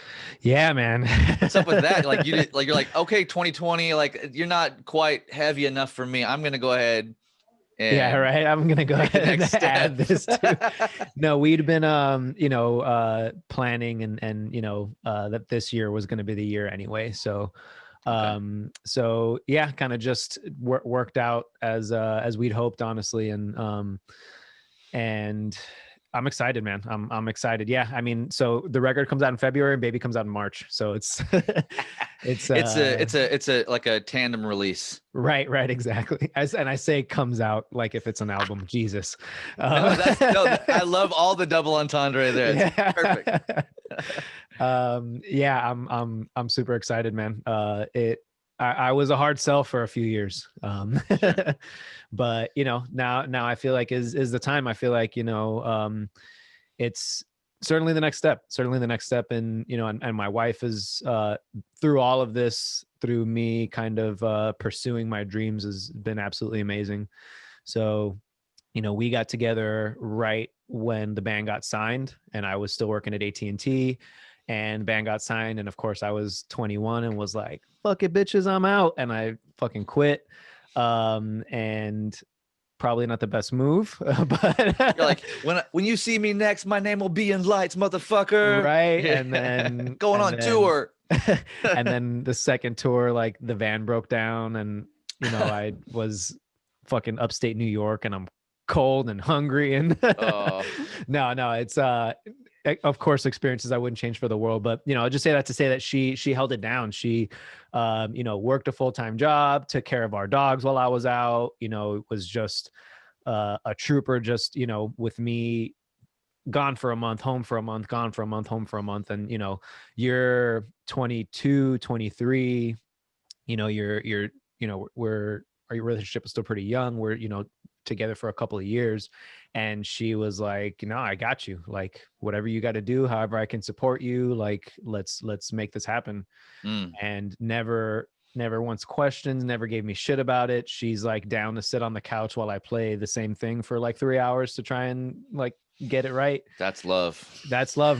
Yeah, man. What's up with that? Like you're like, okay, 2020, like you're not quite heavy enough for me. I'm gonna go ahead and yeah, right. I'm gonna go ahead and add this too. No, we'd been planning and you know that this year was gonna be the year anyway. So so yeah, kind of just worked out as we'd hoped, honestly, and I'm excited, man. I'm excited. Yeah, I mean, so the record comes out in February and Baby comes out in March. So it's it's a like a tandem release. Right, exactly. And I say comes out like if it's an album. Jesus. I love all the double entendre there. It's perfect. Yeah, I'm super excited, man. I was a hard sell for a few years. Sure. But you know, now I feel like is the time. I feel like, you know, it's certainly the next step. And, you know, and my wife is through all of this, through me kind of pursuing my dreams, has been absolutely amazing. So, you know, we got together right when the band got signed, and I was still working at AT&T, and the band got signed. And of course I was 21 and was like, fuck it, bitches, I'm out. And I fucking quit. And probably not the best move, but you're like, when you see me next, my name will be in lights, motherfucker. Right. And then going on tour. And then the second tour, like the van broke down, and, you know, I was fucking upstate New York, and I'm cold and hungry, and no, it's of course experiences I wouldn't change for the world. But, you know, I'll just say that to say that she held it down. She you know, worked a full-time job, took care of our dogs while I was out, you know, it was just a trooper, just, you know, with me gone for a month, home for a month, gone for a month, home for a month. And, you know, you're 22, 23, you know, you're, you know, our relationship is still pretty young. We're, you know, together for a couple of years. And she was like, no, I got you. Like, whatever you got to do, however I can support you, like, let's make this happen. And never once questioned, never gave me shit about it. She's like down to sit on the couch while I play the same thing for like 3 hours to try and like get it right. That's love,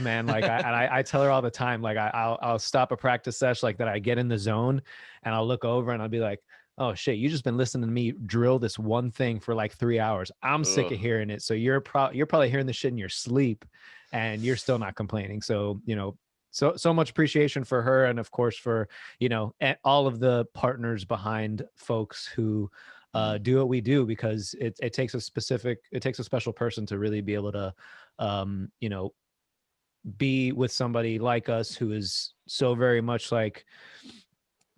man. Like I tell her all the time, like I'll stop a practice session like that, I get in the zone, and I'll look over and I'll be like, oh shit, you just been listening to me drill this one thing for like 3 hours. I'm sick of hearing it. So you're probably hearing the shit in your sleep, and you're still not complaining. So, you know, so much appreciation for her, and of course for, you know, all of the partners behind folks who do what we do, because it takes a special person to really be able to you know, be with somebody like us who is so very much like,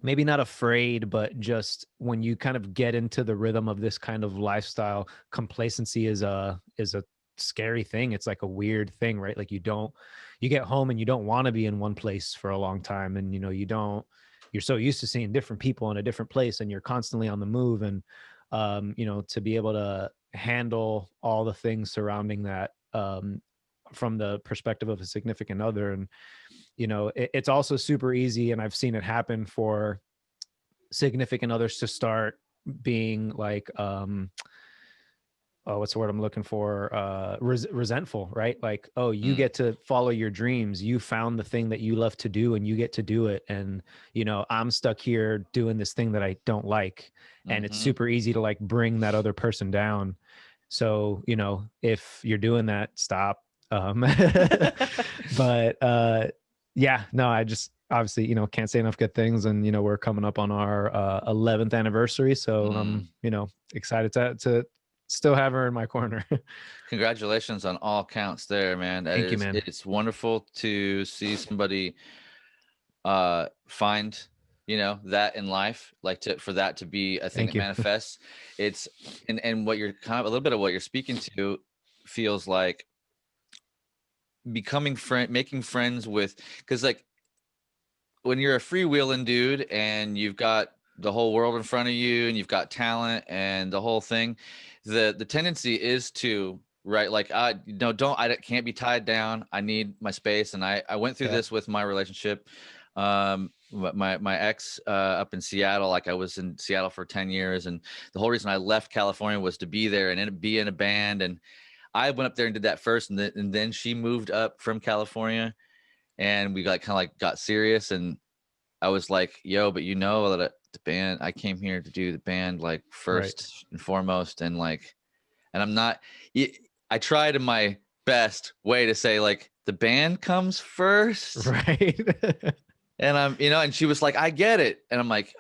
maybe not afraid, but just when you kind of get into the rhythm of this kind of lifestyle, complacency is a scary thing. It's like a weird thing, right? Like you get home and you don't want to be in one place for a long time. And, you know, you're so used to seeing different people in a different place, and you're constantly on the move. And, you know, to be able to handle all the things surrounding that, from the perspective of a significant other. And, you know, it's also super easy, and I've seen it happen for significant others, to start being like, what's the word I'm looking for? Resentful, right? Like, oh, you get to follow your dreams. You found the thing that you love to do and you get to do it. And, you know, I'm stuck here doing this thing that I don't like. And it's super easy to like bring that other person down. So, you know, if you're doing that, stop. But yeah, no, I just obviously, you know, can't say enough good things. And, you know, we're coming up on our 11th anniversary. So I'm, you know, excited to still have her in my corner. Congratulations on all counts there, man. Thank you, man. It's wonderful to see somebody find, you know, that in life, like for that to be a thing that manifests. It's and what you're kind of a little bit of what you're speaking to feels like making friends with, because like when you're a freewheeling dude and you've got the whole world in front of you and you've got talent and the whole thing, the tendency is to, right, like I can't be tied down. I need my space. And I went through this with my relationship. My ex up in Seattle, like I was in Seattle for 10 years, and the whole reason I left California was to be there and be in a band. And I went up there and did that first, and then she moved up from California, and we like kind of like got serious. And I was like, yo, but you know that the band, I came here to do the band like first and foremost. And like, and I'm not, I tried in my best way to say like the band comes first. Right. And I'm, you know, and she was like, I get it. And I'm like,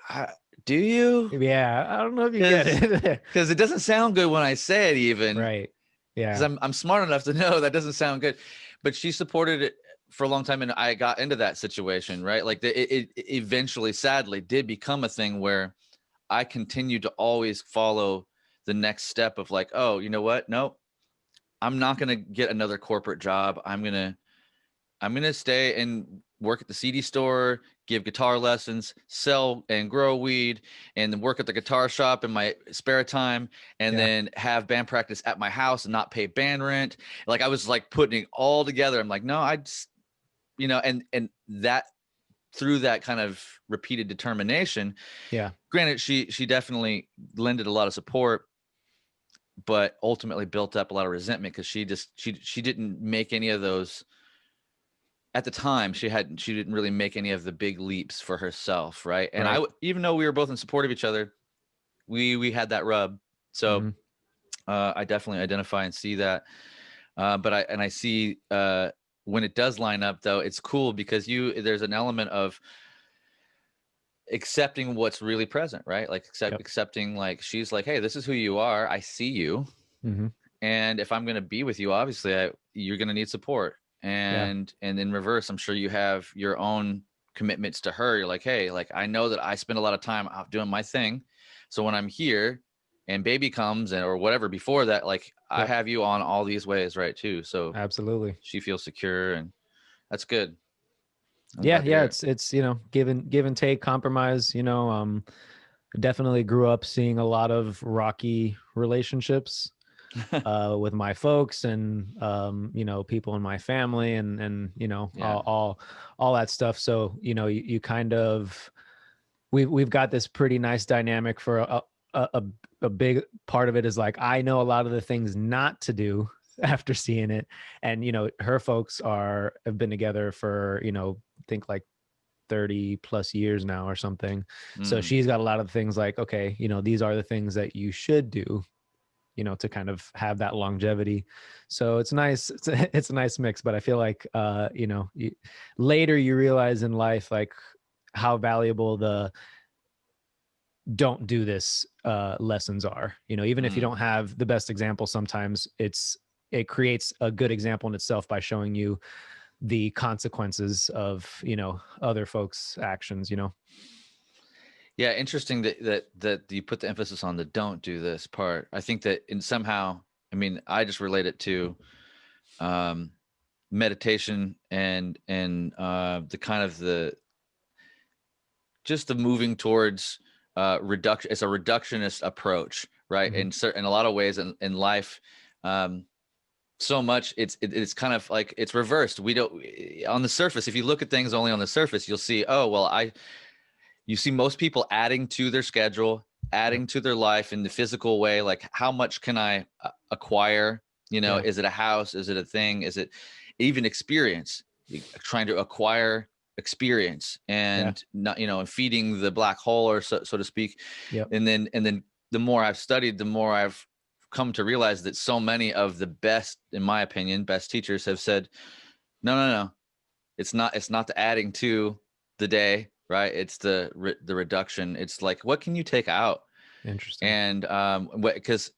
do you? Yeah. I don't know if you get it. Because it doesn't sound good when I say it even. Right. Yeah. Because I'm smart enough to know that doesn't sound good. But she supported it for a long time, and I got into that situation, right? Like it eventually, sadly, did become a thing where I continued to always follow the next step of like, oh, you know what? No, I'm not gonna get another corporate job. I'm gonna stay and work at the CD store, give guitar lessons, sell and grow weed, and then work at the guitar shop in my spare time, and then have band practice at my house and not pay band rent. Like I was like putting it all together. I'm like, no, I just, you know, and that through that kind of repeated determination. Yeah. Granted, she definitely lended a lot of support, but ultimately built up a lot of resentment because she didn't make any of those. At the time, she didn't really make any of the big leaps for herself, right? And even though we were both in support of each other, we had that rub. So I definitely identify and see that. But I see when it does line up, though, it's cool because there's an element of accepting what's really present, right? Like accepting, like she's like, hey, this is who you are. I see you, and if I'm going to be with you, obviously, you're going to need support. And in reverse, I'm sure you have your own commitments to her. You're like, hey, like I know that I spend a lot of time out doing my thing, so when I'm here and baby comes or whatever before that, like I have you on all these ways, right? Too. So absolutely, she feels secure, and that's good. It's you know, give and take, compromise. You know, definitely grew up seeing a lot of rocky relationships. With my folks and you know, people in my family and you know, all that stuff. So you know, you kind of we've got this pretty nice dynamic for a big part of it is like I know a lot of the things not to do after seeing it, and you know, her folks have been together for, you know, I think like 30 plus years now or something. So she's got a lot of things like, okay, you know, these are the things that you should do, you know, to kind of have that longevity. So it's nice. It's a nice mix, but I feel like, you know, later you realize in life, like how valuable the don't do this lessons are, you know, even if you don't have the best example, sometimes it creates a good example in itself by showing you the consequences of, you know, other folks' actions, you know? Yeah, interesting that you put the emphasis on the don't do this part. I think that somehow, I mean, I just relate it to meditation and the kind of the moving towards reduction. It's a reductionist approach, right? In a lot of ways in life, so much it's kind of like it's reversed. We don't, on the surface, if you look at things only on the surface, you'll see, oh well, you see most people adding to their schedule, adding to their life in the physical way. Like, how much can I acquire, Yeah. is it a house? Is it a thing? Is it even experience? Trying to acquire experience and not, and feeding the black hole, or so to speak. Yep. And then the more I've studied, the more I've come to realize that so many of the best, in my opinion, best teachers have said, no, it's not the adding to the day, right? It's the reduction. It's like, what can you take out? Interesting. And because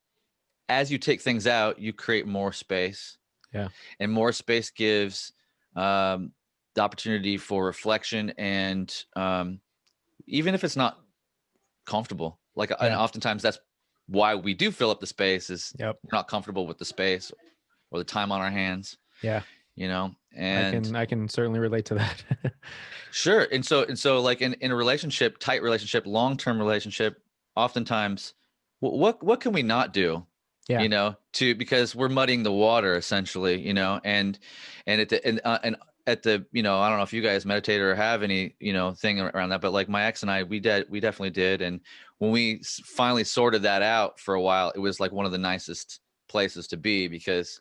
as you take things out, you create more space. Yeah. And more space gives the opportunity for reflection, and even if it's not comfortable, and oftentimes that's why we do fill up the space, is we're not comfortable with the space or the time on our hands. Yeah. And I can certainly relate to that. Sure. And so like in a relationship, tight relationship, long-term relationship, oftentimes what can we not do? Yeah. Because we're muddying the water essentially, and at the and at the, I don't know if you guys meditate or have any, thing around that, but like my ex and I, we definitely did. And when we finally sorted that out for a while, it was like one of the nicest places to be, because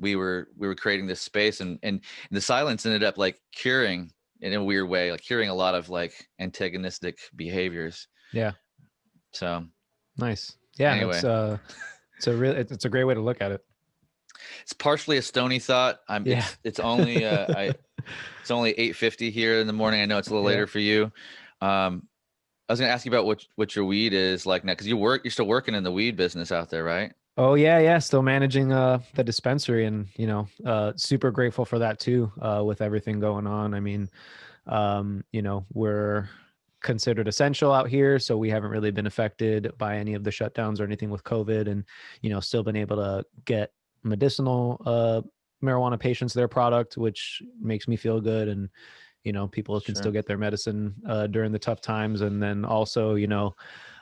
we were creating this space, and the silence ended up like curing, in a weird way, like curing a lot of like antagonistic behaviors. Yeah. So nice. Yeah. Anyway. It's a great way to look at it. It's partially a stony thought. It's only it's only 8:50 here in the morning. I know it's a little later for you. I was going to ask you about what your weed is like now, because you're still working in the weed business out there, right? Oh yeah. Still managing the dispensary, and super grateful for that too, with everything going on. I mean, we're considered essential out here, so we haven't really been affected by any of the shutdowns or anything with COVID, and still been able to get medicinal marijuana patients their product, which makes me feel good. And people can still get their medicine during the tough times. And then also,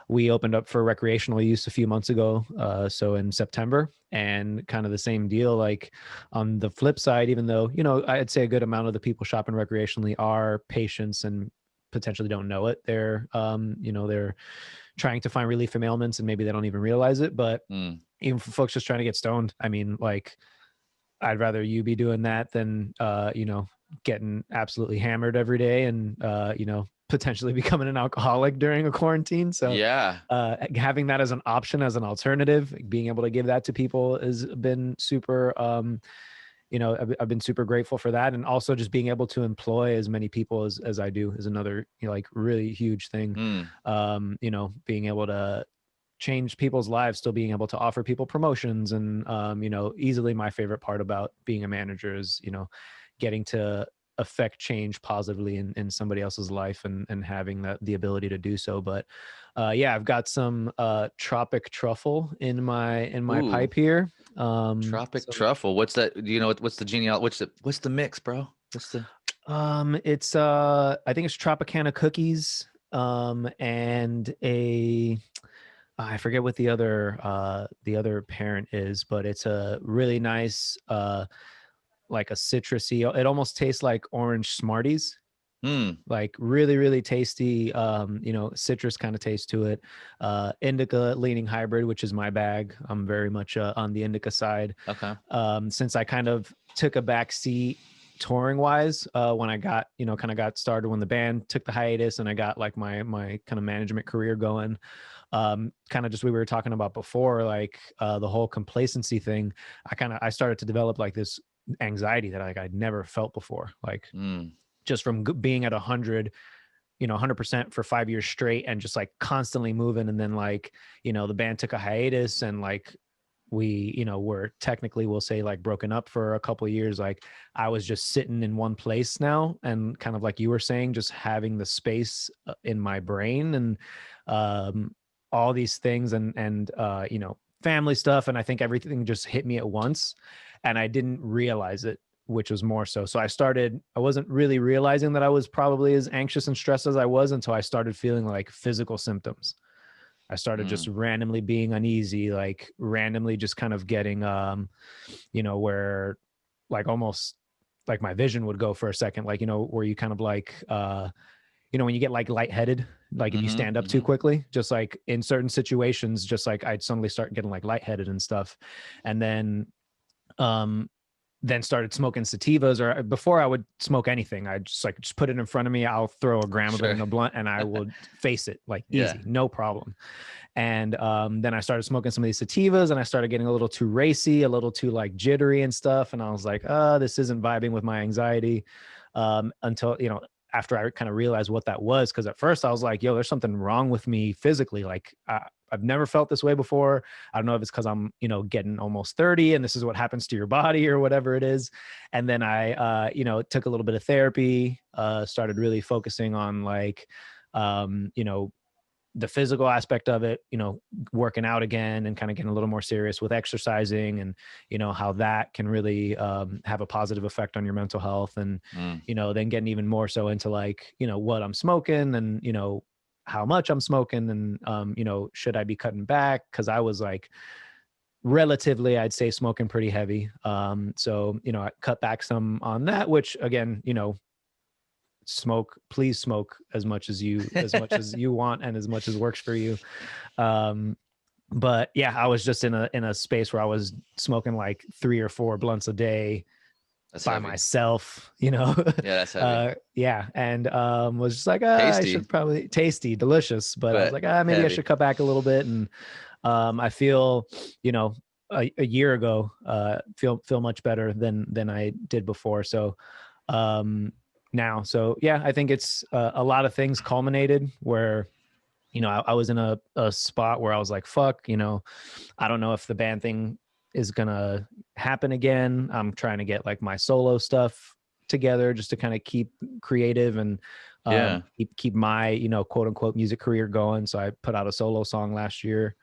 we opened up for recreational use a few months ago, so in September, and kind of the same deal. Like on the flip side, even though I'd say a good amount of the people shopping recreationally are patients and potentially don't know it, they're they're trying to find relief from ailments, and maybe they don't even realize it. But even for folks just trying to get stoned, I mean, like, I'd rather you be doing that than getting absolutely hammered every day, and potentially becoming an alcoholic during a quarantine. So having that as an option, as an alternative, being able to give that to people has been super, I've been super grateful for that. And also just being able to employ as many people as I do is another, like really huge thing. Being able to change people's lives, still being able to offer people promotions. And, easily my favorite part about being a manager is, getting to affect change positively in somebody else's life, and having the ability to do so. But I've got some tropic truffle in my pipe here. Truffle. What's that? Do you know what's the genealogy? What's the mix, bro? What's the it's I think it's Tropicana cookies, and I forget what the other parent is, but it's a really nice like a citrusy, it almost tastes like orange Smarties. Like really, really tasty, citrus kind of taste to it. Indica leaning hybrid, which is my bag. I'm very much on the indica side. Okay. Since I kind of took a back seat touring wise, when I got, kind of got started when the band took the hiatus, and I got like my kind of management career going. Kind of just, we were talking about before, like the whole complacency thing. I started to develop like this anxiety that I'd never felt before, like just from being at 100% for 5 years straight, and just like constantly moving. And then like, the band took a hiatus, and like we, were technically, we'll say, like broken up for a couple of years. Like I was just sitting in one place now, and kind of like you were saying, just having the space in my brain, and all these things, and family stuff. And I think everything just hit me at once, and I didn't realize it, which was more so. So I wasn't really realizing that I was probably as anxious and stressed as I was, until I started feeling like physical symptoms. I started just randomly being uneasy, like randomly just kind of getting, where like almost like my vision would go for a second, like, where you kind of like, when you get like lightheaded, like if you stand up too quickly, just like in certain situations, just like I'd suddenly start getting like lightheaded and stuff. And then started smoking sativas, or before I would smoke anything, I just put it in front of me. I'll throw a gram of it in a blunt and I will face it like easy, no problem. And then I started smoking some of these sativas and I started getting a little too racy, a little too like jittery and stuff. And I was like, this isn't vibing with my anxiety. Until, after I kind of realized what that was. Cause at first I was like, yo, there's something wrong with me physically. Like I've never felt this way before. I don't know if it's cause I'm, getting almost 30 and this is what happens to your body or whatever it is. And then I, took a little bit of therapy, started really focusing on like, the physical aspect of it, working out again and kind of getting a little more serious with exercising and, how that can really have a positive effect on your mental health. And, then getting even more so into like, what I'm smoking and, how much I'm smoking and, should I be cutting back? Cause I was like relatively, I'd say smoking pretty heavy. So, I cut back some on that, which again, please smoke as much as you want and as much as works for you. But yeah, I was just in a space where I was smoking like 3 or 4 blunts a day. That's by heavy. Myself, Yeah, that's heavy. Yeah. And was just like, I should probably tasty, delicious, but I was like, maybe heavy. I should cut back a little bit. And I feel, a year ago, feel much better than I did before. So now. So yeah, I think it's a lot of things culminated where, I was in a spot where I was like, fuck, I don't know if the band thing is gonna happen again. I'm trying to get like my solo stuff together just to kind of keep creative and keep my, quote unquote music career going. So I put out a solo song last year.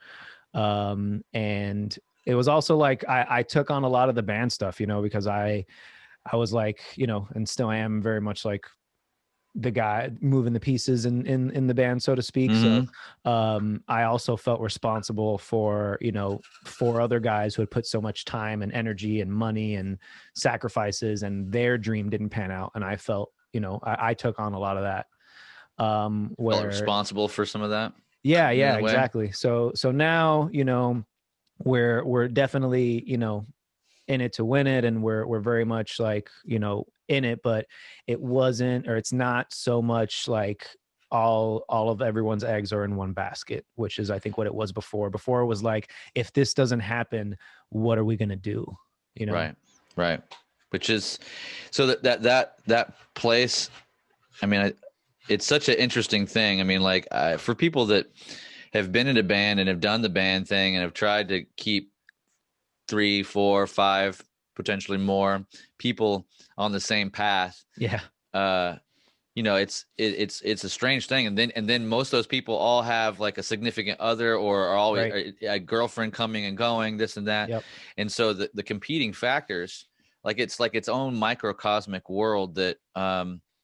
And it was also like, I took on a lot of the band stuff, because I was like, and still am very much like the guy moving the pieces in the band, so to speak. So I also felt responsible for, 4 other guys who had put so much time and energy and money and sacrifices and their dream didn't pan out. And I felt, I took on a lot of that. Felt responsible for some of that. Yeah, exactly. So now, we're definitely, in it to win it. And we're very much like, in it, but it's not so much like all of everyone's eggs are in one basket, which is, I think, what it was before. Before it was like, if this doesn't happen, what are we going to do? Right. Which is, so that place, I mean, it's such an interesting thing. I mean, like for people that have been in a band and have done the band thing and have tried to keep 3, 4, 5, potentially more people on the same path. Yeah. It's a strange thing. And then most of those people all have like a significant other or are always a girlfriend coming and going, this and that. Yep. And so the competing factors, like it's its own microcosmic world that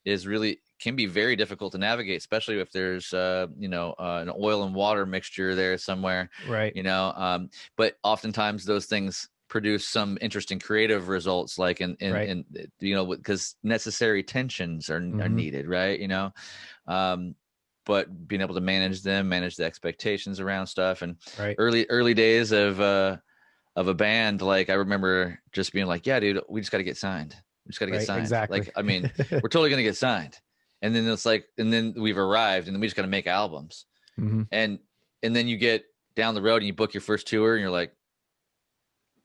is really can be very difficult to navigate, especially if there's an oil and water mixture there somewhere. Right. But oftentimes those things produce some interesting creative results, like in because necessary tensions are needed, right? But being able to manage the expectations around stuff, and early days of a band, like I remember just being like, yeah, dude, we just got to get signed. We just got to get signed. Exactly. Like, I mean, we're totally going to get signed. And then it's like, and then we've arrived and then we just got to make albums. And then you get down the road and you book your first tour and you're like,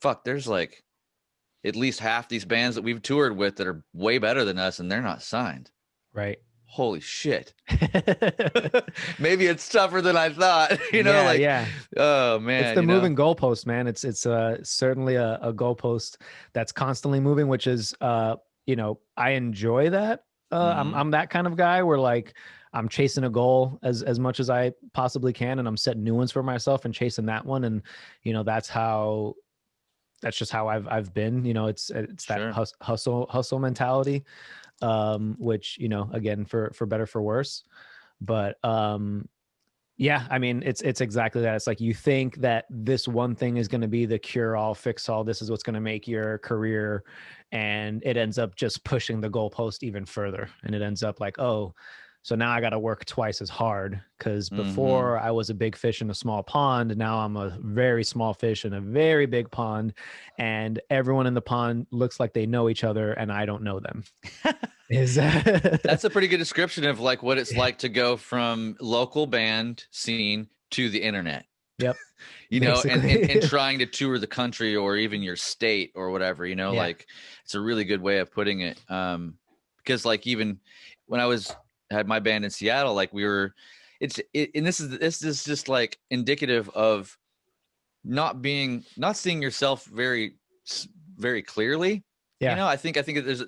fuck, there's like at least half these bands that we've toured with that are way better than us and they're not signed. Right. Holy shit. Maybe it's tougher than I thought, oh man. It's the moving goalpost, man. It's certainly a goalpost that's constantly moving, which is, I enjoy that. I'm that kind of guy where like I'm chasing a goal as much as I possibly can. And I'm setting new ones for myself and chasing that one. And, that's just how I've been, it's that hustle mentality, which, again, for better, for worse, but, yeah, I mean, it's exactly that. It's like, you think that this one thing is going to be the cure all, fix all. This is what's going to make your career. And it ends up just pushing the goalpost even further. And it ends up like, oh, So now I got to work twice as hard, because before I was a big fish in a small pond. Now I'm a very small fish in a very big pond, and everyone in the pond looks like they know each other and I don't know them. That's a pretty good description of like what it's like to go from local band scene to the internet. Yep. You know, and trying to tour the country or even your state or whatever, you know, like it's a really good way of putting it. Because like even when I had my band in Seattle, like and this is just like indicative of not seeing yourself very, very clearly. Yeah. You know, I think there's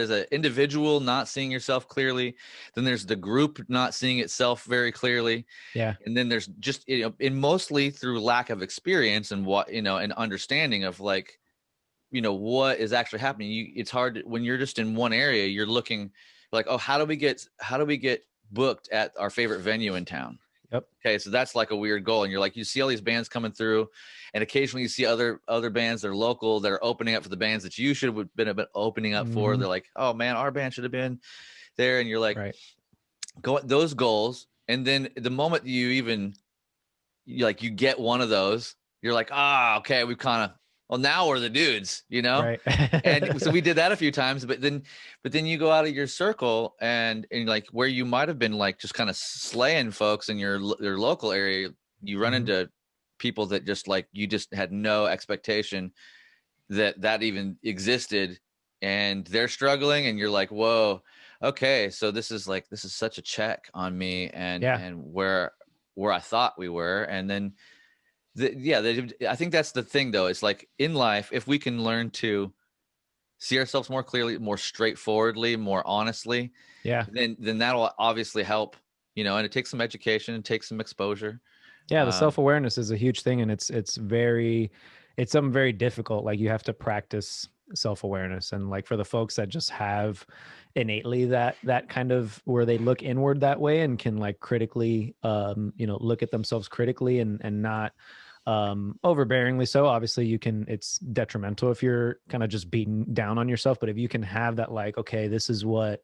an individual not seeing yourself clearly. Then there's the group not seeing itself very clearly. Yeah. And then there's just, you know, and mostly through lack of experience and what, you know, and understanding of like, you know, what is actually happening. It's hard when you're just in one area, you're looking like, oh, how do we get booked at our favorite venue in town? Yep. Okay. So that's like a weird goal. And you're like, you see all these bands coming through, and occasionally you see other bands that are local that are opening up for the bands that you should have been opening up for. They're like, oh man, our band should have been there. And you're like, go at those goals. And then the moment you get one of those, you're like, okay, we've well, now we're the dudes, you know? Right. And so we did that a few times, but then you go out of your circle and like where you might've been like just kind of slaying folks in your local area, you run into people that just like, you just had no expectation that even existed, and they're struggling, and you're like, whoa, okay. So this is such a check on me and where I thought we were. And then I think that's the thing though. It's like in life, if we can learn to see ourselves more clearly, more straightforwardly, more honestly, then that'll obviously help, you know, and it takes some education and takes some exposure. Yeah. The self-awareness is a huge thing, and it's something very difficult. Like you have to practice self-awareness, and like for the folks that just have innately that kind of where they look inward that way and can like critically you know, look at themselves critically and not overbearingly. So obviously it's detrimental if you're kind of just beating down on yourself. But if you can have that, like, okay, this is what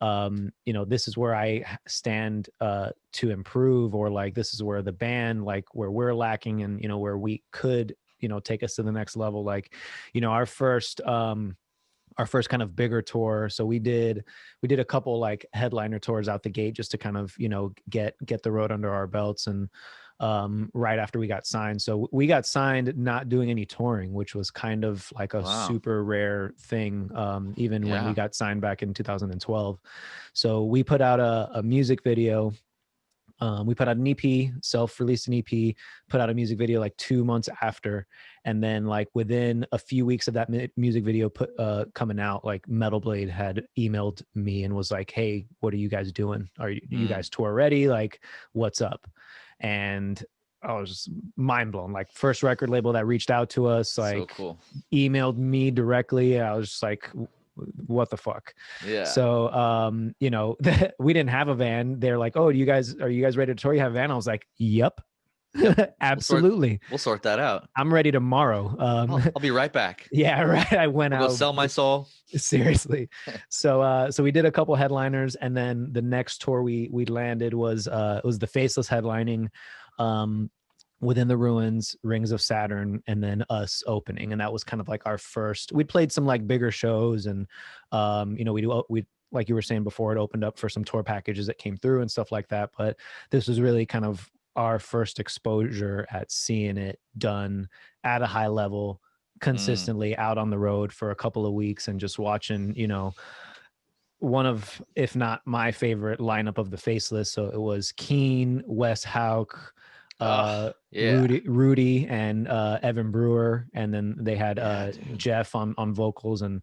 you know, this is where I stand to improve, or like this is where the band, like where we're lacking, and you know, where we could, you know, take us to the next level. Like, you know, our first kind of bigger tour. So we did a couple like headliner tours out the gate just to kind of, you know, get the road under our belts. And right after we got signed. So we got signed not doing any touring, which was kind of like a super rare thing, even when we got signed back in 2012. So we put out a music video. We put out an EP, self-released an EP, put out a music video like 2 months after. And then like within a few weeks of that music video coming out, like Metal Blade had emailed me and was like, hey, what are you guys doing? Are you guys tour ready? Like, what's up? And I was just mind blown. Like first record label that reached out to us, like so cool. Emailed me directly. I was just like, what the fuck? Yeah. So, you know, we didn't have a van. They're like, oh, are you guys ready to tour? You have a van? I was like, yep, absolutely. We'll sort that out. I'm ready tomorrow. I'll be right back. Yeah. Right. I went out. Go sell my soul. Seriously. So we did a couple headliners, and then the next tour we landed was it was the Faceless headlining, Within the Ruins, Rings of Saturn, and then us opening. And that was kind of like our first. We'd played some like bigger shows, and you know, we like you were saying before, it opened up for some tour packages that came through and stuff like that. But this was really kind of our first exposure at seeing it done at a high level, consistently out on the road for a couple of weeks, and just watching, you know, one of, if not my favorite lineup of the Faceless. So it was Keen, Wes Houck, Rudy and Evan Brewer, and then they had Jeff on vocals, and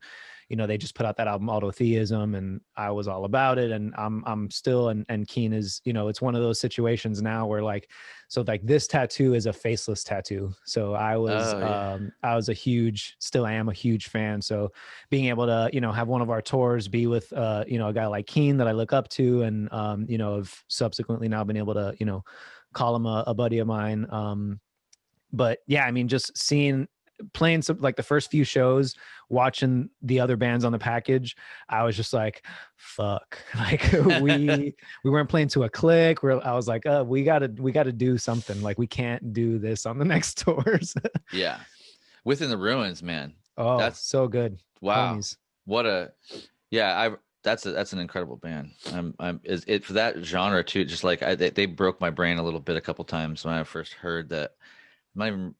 you know, they just put out that album Autotheism, and I was all about it. And I'm still, and Keen is, you know, it's one of those situations now where like, so like this tattoo is a Faceless tattoo. So I was still am a huge fan. So being able to, you know, have one of our tours be with, you know, a guy like Keen that I look up to, and, you know, have subsequently now been able to, you know, call him a buddy of mine. But yeah, I mean, just seeing playing some like the first few shows, watching the other bands on the package, I was just like, fuck. Like we weren't playing to a click. I was like, we gotta do something. Like we can't do this on the next tours. Yeah. Within the Ruins, man. Oh, That's so good. wow. Homies. That's an incredible band. Is it for that genre too? Just like they broke my brain a little bit a couple times when I first heard that. I'm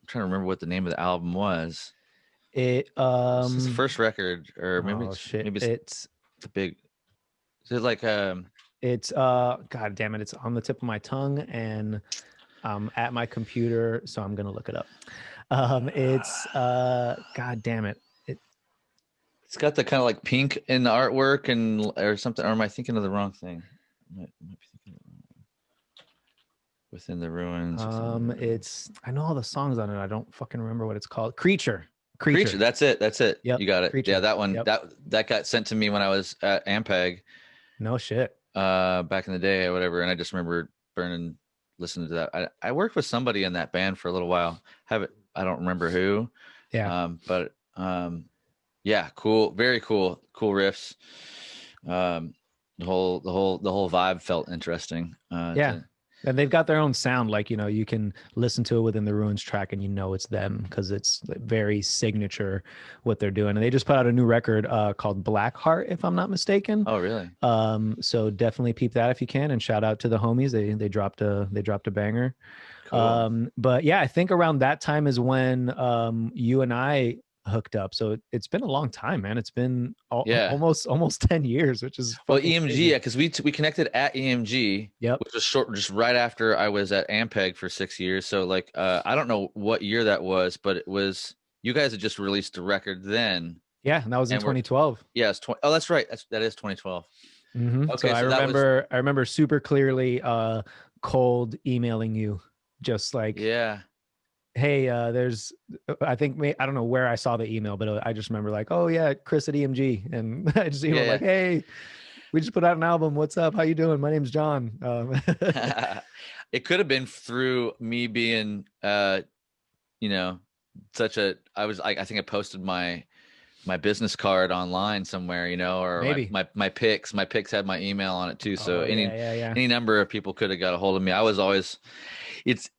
trying to remember what the name of the album was. It's his first record, or maybe it's the big. Is it like It's God damn it! It's on the tip of my tongue, and I'm at my computer, so I'm gonna look it up. It's God damn it! It's got the kind of like pink in the artwork or something. Or am I thinking of the wrong thing? Might be thinking of the wrong one. Within the Ruins. I know all the songs on it. I don't fucking remember what it's called. Creature. That's it. Yep. You got it. Creature. Yeah, that one. Yep. That got sent to me when I was at Ampeg. No shit. Back in the day or whatever, and I just remember listening to that. I worked with somebody in that band for a little while. I don't remember who. Yeah. Yeah, cool, very cool riffs. The whole vibe felt interesting. And they've got their own sound. Like, you can listen to it within the Ruins track and it's them because it's very signature what they're doing. And they just put out a new record called Blackheart, if I'm not mistaken. Oh, really? So definitely peep that if you can. And shout out to the homies. They dropped a banger. Cool. But yeah, I think around that time is when you and I hooked up. So it's been a long time, man. It's been almost 10 years, which is EMG. crazy. Yeah, because we connected at EMG. Yep. Which was short, just right after I was at Ampeg for 6 years. So like I don't know what year that was, but it was, you guys had just released a record then. Yeah, and that was in 2012. Yeah, it's oh, that's right. That is 2012. Mm-hmm. Okay, so I remember super clearly cold emailing you, just like, hey, there's, I don't know where I saw the email, but I just remember like, oh yeah, Chris at EMG, and I just emailed like, hey, we just put out an album. What's up? How you doing? My name's John. It could have been through me being, I think I posted my business card online somewhere, or maybe my pics had my email on it too. So any number of people could have got a hold of me. I was always,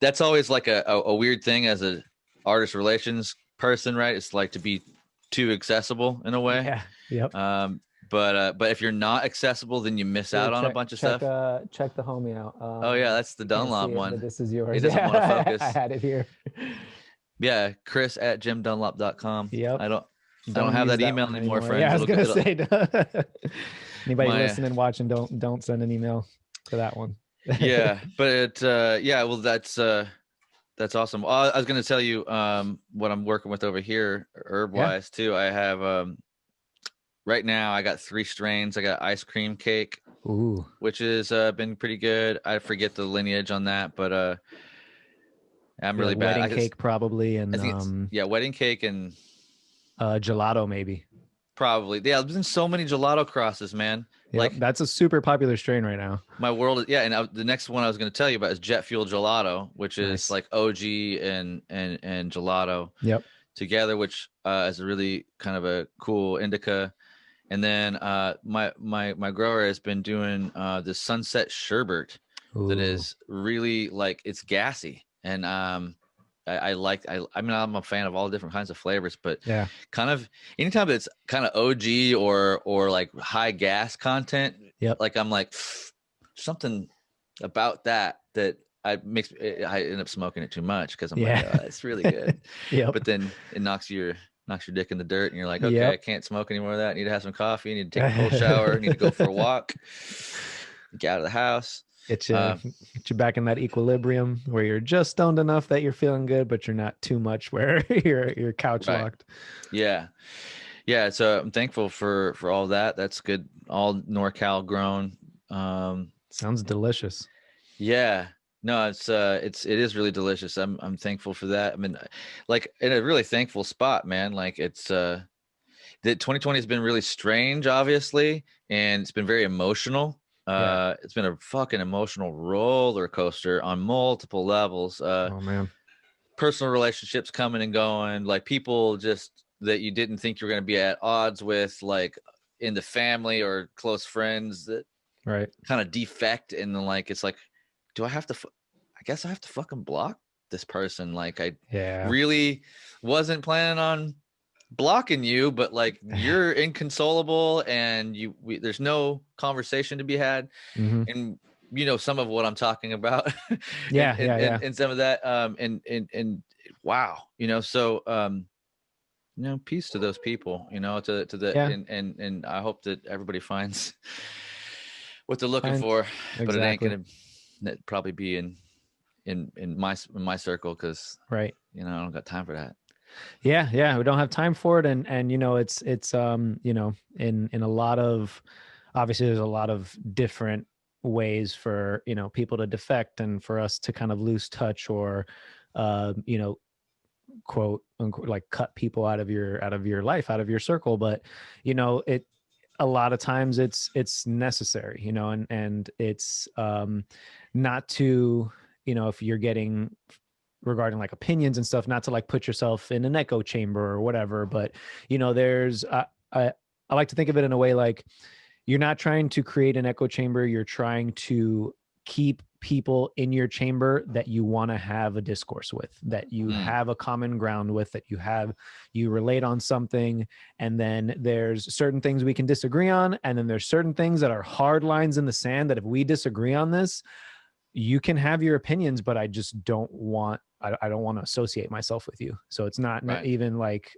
that's always like a weird thing as a artist relations person, right? It's like to be too accessible in a way. Yeah. Yep. But if you're not accessible, then you miss out on a bunch of stuff. Check the homie out. Oh yeah, that's the Dunlop one. This is yours. He doesn't want to focus. I had it here. Yeah, Chris at jimdunlop.com. Yep. I don't have that email anymore, friends. Yeah, I was gonna say. Anybody listening, watching, don't send an email to that one. Yeah, but well, that's awesome. I was gonna tell you what I'm working with over here, herb wise too. I have right now I got 3 strains. I got ice cream cake, which has been pretty good. I forget the lineage on that, but I'm really bad. Wedding cake probably, and I think wedding cake and gelato maybe. Probably. Yeah, there's been so many gelato crosses, man. Yep, like that's a super popular strain right now. My world is, and the next one I was going to tell you about is Jet Fuel Gelato, which is like OG and gelato together, which is a really kind of a cool indica. And then my grower has been doing this Sunset Sherbet that is really like, it's gassy, and I'm a fan of all different kinds of flavors, but kind of anytime it's kind of OG or like high gas content, like I'm like something about that I end up smoking it too much because I'm like, oh, it's really good. But then it knocks your dick in the dirt and you're like, okay, I can't smoke any more of that. I need to have some coffee. I need to take a cold shower. I need to go for a walk. Get out of the house. Get you back in that equilibrium where you're just stoned enough that you're feeling good, but you're not too much where you're couch locked. Yeah. So I'm thankful for all that. That's good. All NorCal grown. Sounds delicious. Yeah. No, it is really delicious. I'm thankful for that. I mean, like in a really thankful spot, man. Like it's that 2020 has been really strange, obviously, and it's been very emotional. It's been a fucking emotional roller coaster on multiple levels. Oh man. personal relationships coming and going, like people just that you didn't think you were going to be at odds with, like in the family or close friends that kind of defect. And then like, it's like, do I have to, I guess I have to fucking block this person. Like I really wasn't planning on blocking you, but like you're inconsolable and there's no conversation to be had. And you know, some of what I'm talking about and some of that, and wow, you know, so, you know, peace to those people, you know, to the, and I hope that everybody finds what they're looking for, but it ain't going to probably be in my circle. Cause you know, I don't got time for that. Yeah. We don't have time for it. And, you know, it's, you know, in a lot of, obviously there's a lot of different ways for, you know, people to defect and for us to kind of lose touch or, you know, quote unquote, like cut people out of your life, out of your circle. But, you know, a lot of times it's necessary, you know, and it's, not to, you know, if you're getting regarding like opinions and stuff, not to like put yourself in an echo chamber or whatever, but you know, there's, I like to think of it in a way like you're not trying to create an echo chamber. You're trying to keep people in your chamber that you want to have a discourse with, that you have a common ground with, that you relate on something. And then there's certain things we can disagree on. And then there's certain things that are hard lines in the sand that if we disagree on this, you can have your opinions, but I just don't want, I don't want to associate myself with you. So it's not even like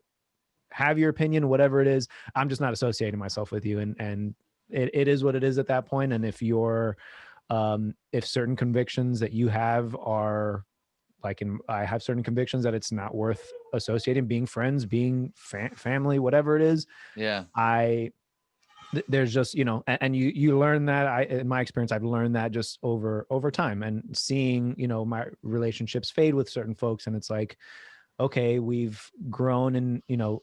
have your opinion, whatever it is. I'm just not associating myself with you. And it is what it is at that point. And if you're, if certain convictions that you have are like, I have certain convictions that it's not worth associating, being friends, being family, whatever it is. Yeah. There's just, you know, and you learn that in my experience, I've learned that just over time and seeing, you know, my relationships fade with certain folks. And it's like, okay, we've grown and, you know,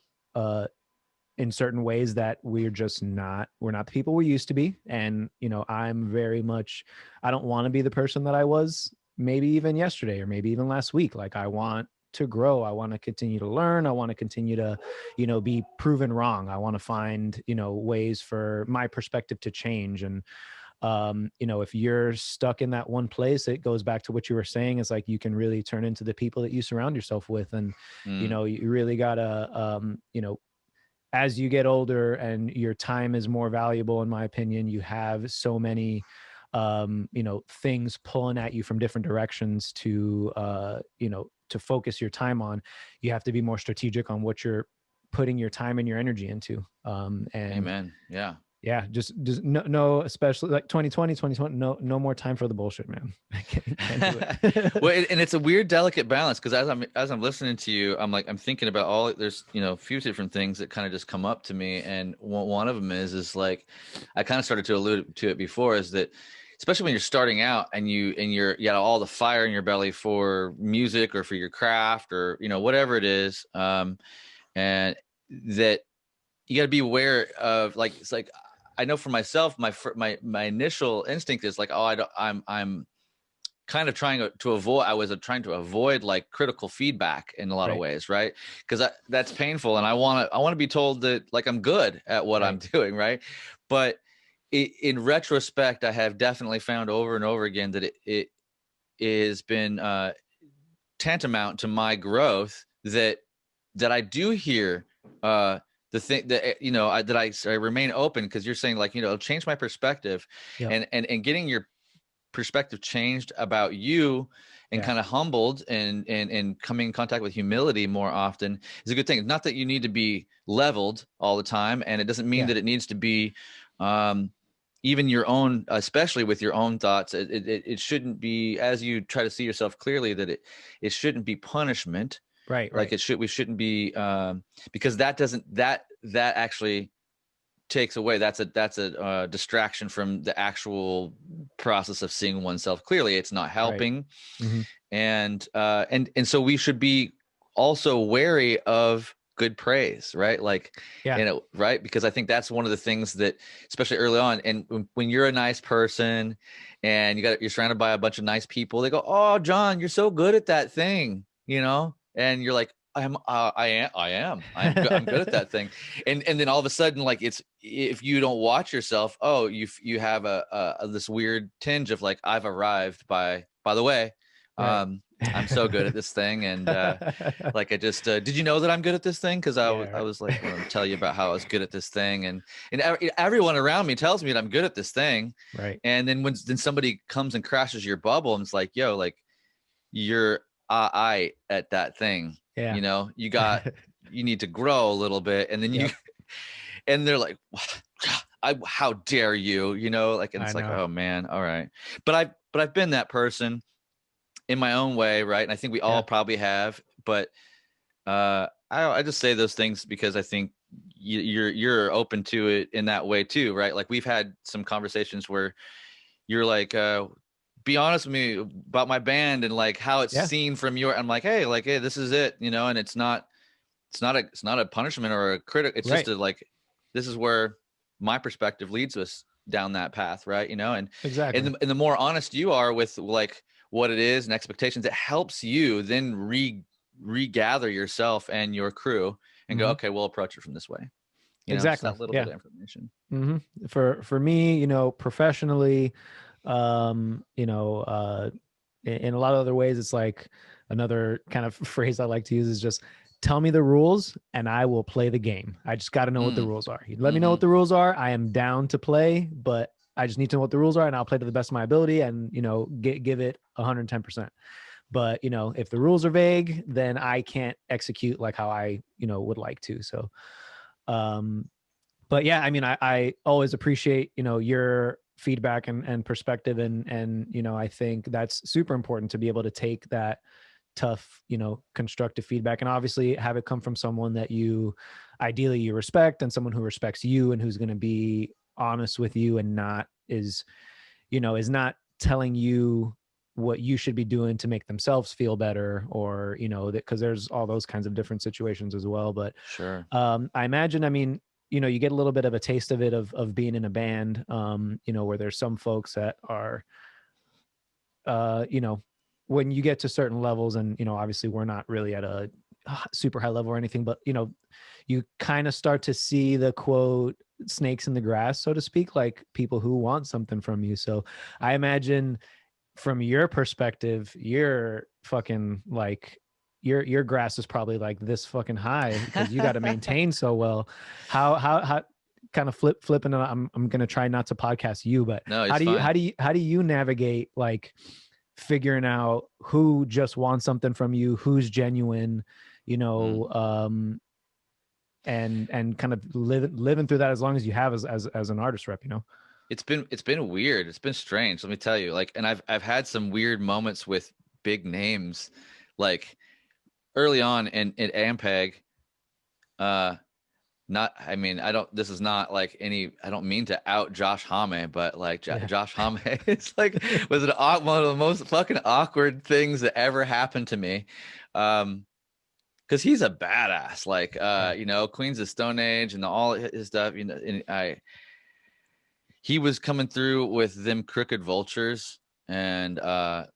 in certain ways that we're not the people we used to be. And, you know, I'm very much, I don't want to be the person that I was maybe even yesterday or maybe even last week. Like I want to grow. I want to continue to learn. I want to continue to, you know, be proven wrong. I want to find, you know, ways for my perspective to change. And, you know, if you're stuck in that one place, it goes back to what you were saying. It's like, you can really turn into the people that you surround yourself with. And, you know, you really gotta, you know, as you get older and your time is more valuable, in my opinion, you have so many, you know, things pulling at you from different directions to, you know, to focus your time on. You have to be more strategic on what you're putting your time and your energy into. And Amen. Yeah. Just no, especially like 2020, no more time for the bullshit, man. Can't do it. Well, and it's a weird, delicate balance. Cause as I'm listening to you, I'm thinking about there's, you know, a few different things that kind of just come up to me. And one of them is like, I kind of started to allude to it before, is that, especially when you're starting out and you got all the fire in your belly for music or for your craft or, you know, whatever it is. And that you got to be aware of, like, it's like, I know for myself, my initial instinct is like, oh, I'm kind of trying to avoid. I was trying to avoid like critical feedback in a lot of ways, right? Because that's painful, and I want to be told that like I'm good at what I'm doing, right? But in retrospect, I have definitely found over and over again that it has been tantamount to my growth that I do hear the thing that, you know, that I remain open, because you're saying like, you know, change my perspective. And getting your perspective changed about you and kind of humbled and coming in contact with humility more often is a good thing. Not that you need to be leveled all the time, and it doesn't mean that it needs to be even your own, especially with your own thoughts. It shouldn't be, as you try to see yourself clearly, that it shouldn't be punishment. Right. Like we shouldn't be, because that actually takes away. That's a distraction from the actual process of seeing oneself clearly. It's not helping. And so we should be also wary of good praise, right? Like, you know, right? Because I think that's one of the things that, especially early on, and when you're a nice person and you're surrounded by a bunch of nice people, they go, "Oh, John, you're so good at that thing." and you're like, I'm good at that thing. And then all of a sudden, like, if you don't watch yourself, you have this weird tinge of like, I've arrived by the way, Right. I'm so good at this thing. And like, I just did you know that I'm good at this thing? Because I Yeah. was like, want to tell you about how I was good at this thing, and everyone around me tells me that I'm good at this thing. Right. And then then somebody comes and crashes your bubble, and it's like, yo, like, you're I at that thing. Yeah. You need to grow a little bit, and then Yep. and they're like, how dare you, like, and it's I like, know. oh man, all right. But I've been that person in my own way, right? And I think we all probably have. But I just say those things because I think you're open to it in that way too, right? Like, we've had some conversations where you're like, be honest with me about my band and like how it's seen from I'm like, hey, this is it, and it's not a punishment or a critic. It's just like, this is where my perspective leads us down that path, right? And Exactly. and the more honest you are with like what it is and expectations, it helps you then regather yourself and your crew and go, okay, we'll approach it from this way. Exactly. Just that little bit of information. For me, professionally, in a lot of other ways, it's like another kind of phrase I like to use is just tell me the rules and I will play the game. I just got to know what the rules are. You let me know what the rules are. I am down to play, but I just need to know what the rules are, and I'll play to the best of my ability and, give it 110%. But, if the rules are vague, then I can't execute like how I, would like to. So, but yeah, I mean, I always appreciate, your feedback and perspective. And, I think that's super important to be able to take that tough, constructive feedback and obviously have it come from someone that ideally you respect, and someone who respects you and who's going to be honest with you and is not telling you what you should be doing to make themselves feel better, or, because there's all those kinds of different situations as well. But sure. I imagine, I mean, you get a little bit of a taste of it, of being in a band, where there's some folks that are, when you get to certain levels, and, obviously we're not really at a super high level or anything, but, you kind of start to see the quote snakes in the grass, so to speak, like people who want something from you. So I imagine from your perspective, you're fucking like, your grass is probably like this fucking high because you got to maintain so well. How kind of flipping, I'm going to try not to podcast you, but no, how do you navigate like figuring out who just wants something from you, who's genuine, and kind of living through that as long as you have as an artist rep, It's been weird. It's been strange. Let me tell you, like, and I've had some weird moments with big names, like early on in Ampeg. This is not like I don't mean to out Josh Homme, but like Josh Homme is like, one of the most fucking awkward things that ever happened to me. Cause he's a badass, like, Queens of Stone Age and all his stuff, he was coming through with them Crooked Vultures and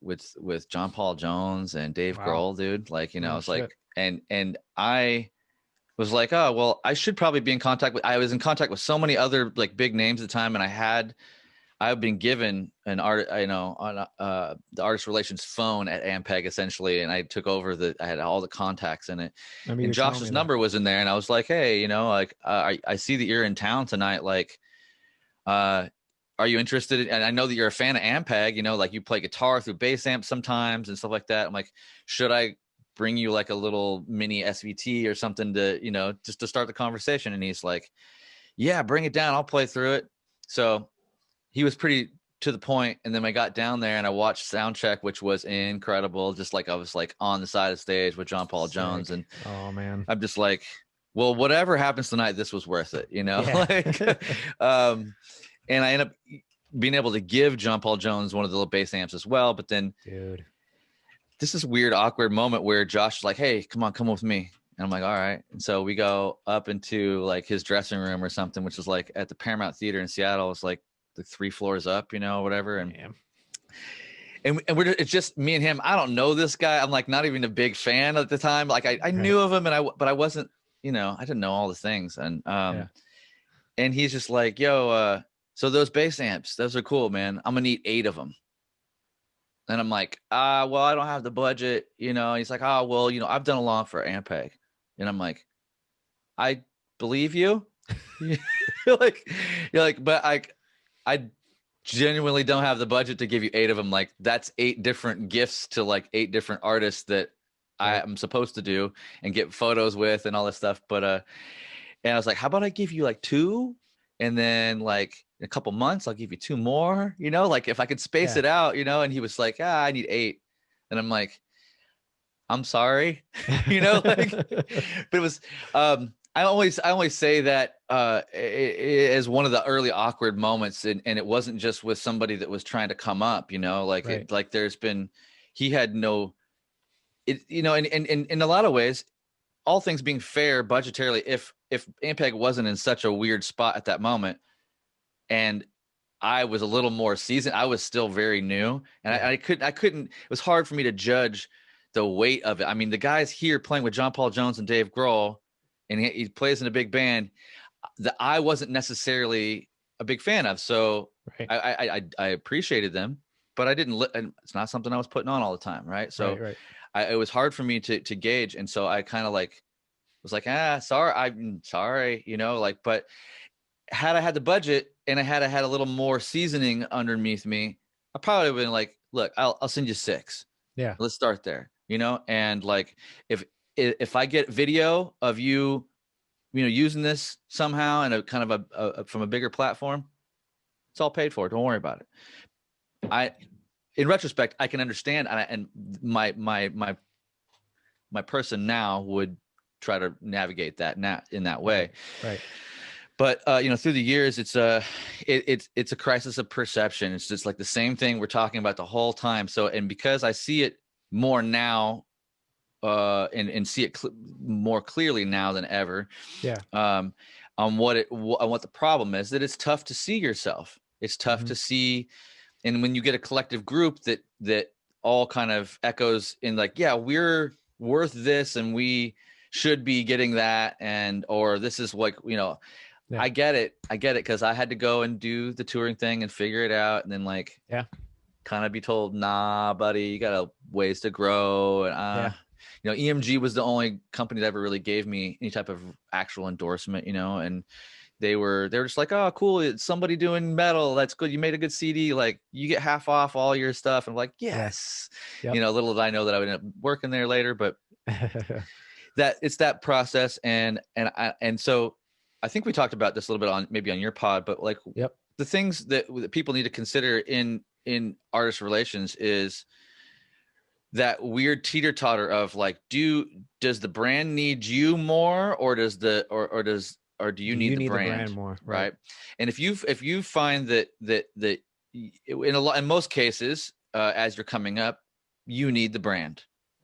with John Paul Jones and Dave Grohl, dude. Like, it's like, and I was like, oh, well, I should probably be in contact with, I was in contact with so many other like big names at the time. And I've been given an art, on the artist relations phone at Ampeg essentially. And I took over I had all the contacts in it, and Josh's number was in there. And I was like, hey, I see that you're in town tonight. Like, are you interested in, and I know that you're a fan of Ampeg, like you play guitar through bass amps sometimes and stuff like that. I'm like, should I bring you like a little mini SVT or something to, just to start the conversation? And he's like, yeah, bring it down. I'll play through it. So he was pretty to the point. And then I got down there and I watched Soundcheck, which was incredible. Just like I was like on the side of the stage with John Paul Jones. And oh man, I'm just like, well, whatever happens tonight, this was worth it, and I ended up being able to give John Paul Jones one of the little bass amps as well. But then, dude, this is weird, awkward moment where Josh is like, hey, come with me. And I'm like, all right. And so we go up into like his dressing room or something, which is like at the Paramount Theater in Seattle. It's like the 3 floors up, whatever. And and it's just me and him. I don't know this guy. I'm like not even a big fan at the time. Like I knew of him, but I wasn't, I didn't know all the things. And and he's just like, yo, so those bass amps, those are cool, man. I'm gonna need 8 of them. And I'm like, well, I don't have the budget, He's like, oh, well, I've done a lot for Ampeg. And I'm like, I believe you. you're like, but I genuinely don't have the budget to give you 8 of them. Like that's 8 different gifts to like 8 different artists that I am supposed to do and get photos with and all this stuff. But and I was like, how about I give you like 2, and then like in a couple months I'll give you 2 more, like if I could space it out, and he was like, I need 8. And I'm like, I'm sorry, but it was I always say that as one of the early awkward moments, and it wasn't just with somebody that was trying to come up, like there's been, he had no, and in a lot of ways, all things being fair budgetarily, if Ampeg wasn't in such a weird spot at that moment, and I was a little more seasoned, I was still very new, and I couldn't. It was hard for me to judge the weight of it. I mean, the guy's here playing with John Paul Jones and Dave Grohl, and he plays in a big band that I wasn't necessarily a big fan of. So I appreciated them, but I didn't. And it's not something I was putting on all the time, right? So it was hard for me to gauge, and so I kind of like was like, sorry, I'm sorry, but had I had the budget and I had a little more seasoning underneath me, I probably would have been like, look, I'll send you 6. Yeah. Let's start there, and like, if I get video of you, using this somehow and a kind of a from a bigger platform, it's all paid for. Don't worry about it. In retrospect, I can understand. And my person now would try to navigate that now in that way. Right. But through the years, it's a crisis of perception. It's just like the same thing we're talking about the whole time. So, and because I see it more now, and see it more clearly now than ever. Yeah. On what the problem is, that it's tough to see yourself. It's tough to see, and when you get a collective group that all kind of echoes in like, yeah, we're worth this, and we should be getting that, or this is like, yeah. I get it because I had to go and do the touring thing and figure it out, and then like, kind of be told, nah, buddy, you got a ways to grow, and EMG was the only company that ever really gave me any type of actual endorsement, and they were just like, oh, cool, it's somebody doing metal, that's good, you made a good CD, like you get half off all your stuff. And I'm like, yes. Yep. Little did I know that I would end up working there later, but that it's that process. And so I think we talked about this a little bit maybe on your pod, but like, the things that people need to consider in artist relations is that weird teeter-totter of like, does the brand need you more, or do you need the brand more, right? And if you find that in most cases, as you're coming up, you need the brand.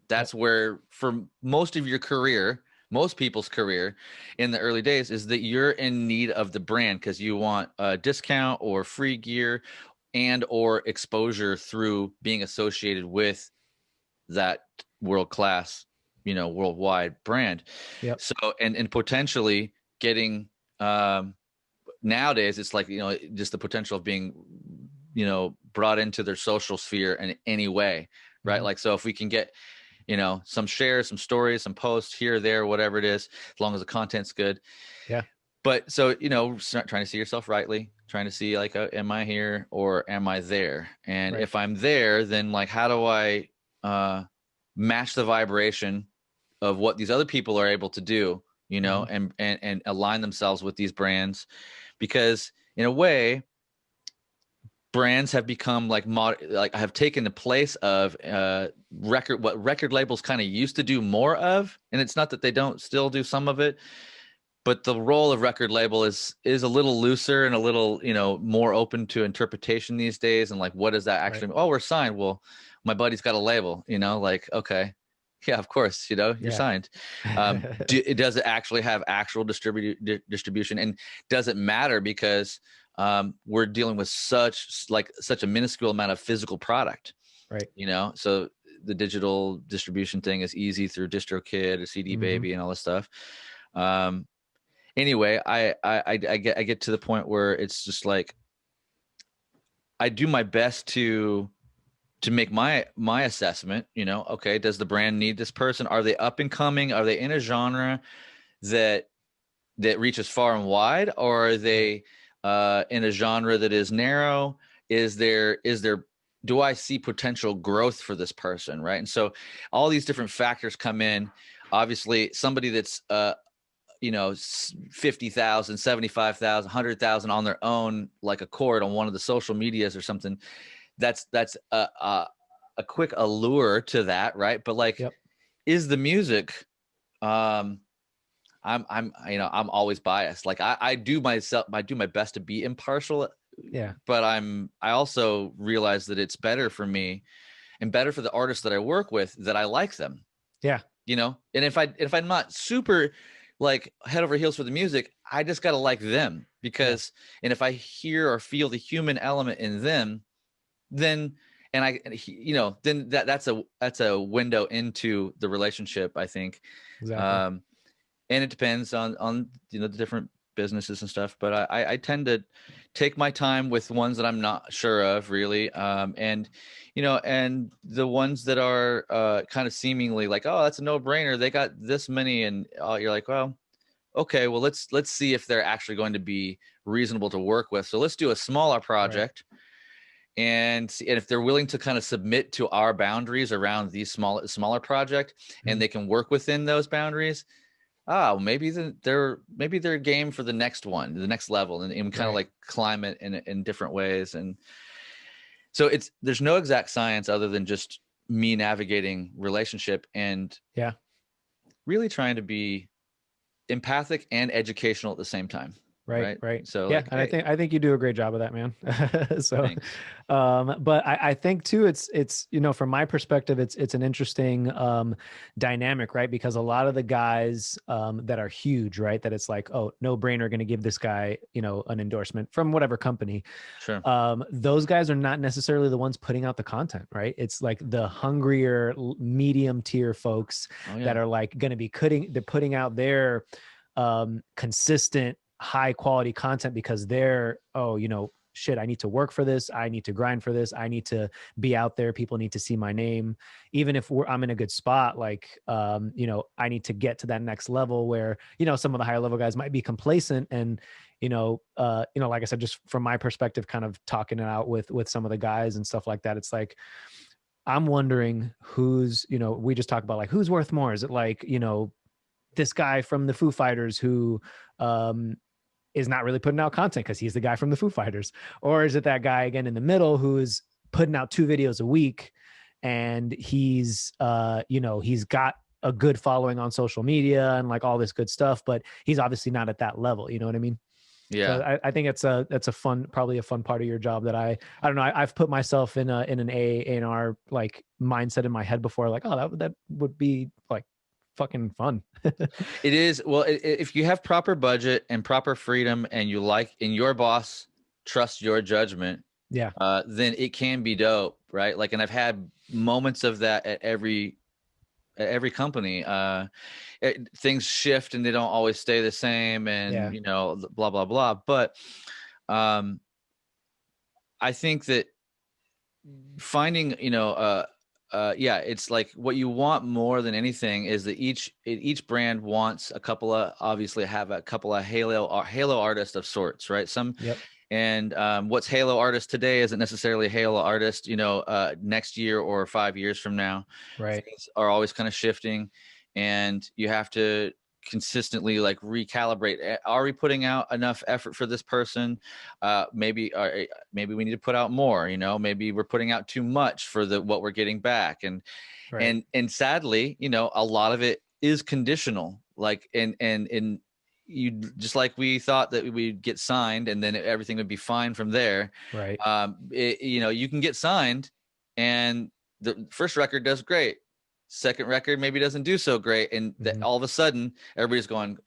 That's where, for most of your career, most people's career in the early days, is that you're in need of the brand because you want a discount or free gear and or exposure through being associated with that world-class, worldwide brand. Yep. So, and potentially getting, nowadays it's like, just the potential of being, brought into their social sphere in any way, right? Mm-hmm. Like, so if we can get, some shares, some stories, some posts here or there, whatever it is, as long as the content's good. Yeah. But so, start trying to see yourself rightly, trying to see like, am I here or am I there? And if I'm there, then like, how do I match the vibration of what these other people are able to do, and align themselves with these brands? Because in a way, brands have become like have taken the place of what record labels kind of used to do more of. And it's not that they don't still do some of it, but the role of record label is a little looser and a little, more open to interpretation these days. And like, what does that actually mean? Oh, we're signed. Well, my buddy's got a label, like, okay, yeah, of course, you're signed. Does it actually have actual distribution? And does it matter because we're dealing with such a minuscule amount of physical product, Right. So the digital distribution thing is easy through DistroKid or CD Baby and all this stuff. Anyway, I get to the point where it's just like I do my best to make my assessment. Okay, does the brand need this person? Are they up and coming? Are they in a genre that reaches far and wide, or are they in a genre that is narrow? Is there do I see potential growth for this person, right? And so all these different factors come in. Obviously, somebody that's 50,000, 75,000, 100,000 on their own, like a chord on one of the social medias or something, that's a quick allure to that, right? But like, is the music, I'm always biased. Like I do my best to be impartial. Yeah. But I also realize that it's better for me and better for the artists that I work with that I like them. Yeah. And if I'm not super like head over heels for the music, I just got to like them because, and if I hear or feel the human element in them, then then that's a window into the relationship, I think. Exactly. And it depends on the different businesses and stuff, but I tend to take my time with ones that I'm not sure of really, and the ones that are kind of seemingly like, oh, that's a no-brainer, they got this many, and you're like, well, okay, well let's see if they're actually going to be reasonable to work with. So let's do a smaller project. Right. And if they're willing to kind of submit to our boundaries around these smaller project, and they can work within those boundaries, maybe they're game for the next one, the next level, and kind of like climb it in different ways. And so there's no exact science other than just me navigating relationship and really trying to be empathic and educational at the same time. Right. So yeah, and I think you do a great job of that, man. So, thanks. But I think too, it's from my perspective, it's an interesting dynamic, right? Because a lot of the guys that are huge, right, that it's like, oh, no brainer, going to give this guy an endorsement from whatever company. Sure. Those guys are not necessarily the ones putting out the content, right? It's like the hungrier medium tier folks that are like going to be putting out their consistent high quality content because they're, shit, I need to work for this. I need to grind for this. I need to be out there. People need to see my name. Even if I'm in a good spot, like, I need to get to that next level where, some of the higher level guys might be complacent. And, like I said, just from my perspective, kind of talking it out with some of the guys and stuff like that. It's like, I'm wondering who's, we just talk about like, who's worth more? Is it like, this guy from the Foo Fighters who, is not really putting out content because he's the guy from the Foo Fighters? Or is it that guy again in the middle who's putting out 2 videos a week and he's, he's got a good following on social media and like all this good stuff, but he's obviously not at that level. You know what I mean? Yeah. So I think that's probably a fun part of your job that I don't know. I've put myself in an A&R like mindset in my head before, like, oh, that would be like fucking fun. It is. Well, if you have proper budget and proper freedom and and your boss trusts your judgment, then it can be dope. Right. Like, and I've had moments of that at every company. Things shift and they don't always stay the same, and blah blah blah. But I think that finding it's like what you want more than anything is that each brand wants obviously have a couple of halo artists of sorts, right? And what's halo artist today isn't necessarily a halo artist next year or 5 years from now. Right. Things are always kind of shifting, and you have to consistently like recalibrate. Are we putting out enough effort for this person? Maybe we need to put out more. Maybe we're putting out too much for what we're getting back. And sadly, a lot of it is conditional. Like and you just like we thought that we'd get signed and then everything would be fine from there. Right. You can get signed and the first record does great. Second record maybe doesn't do so great, and all of a sudden everybody's going,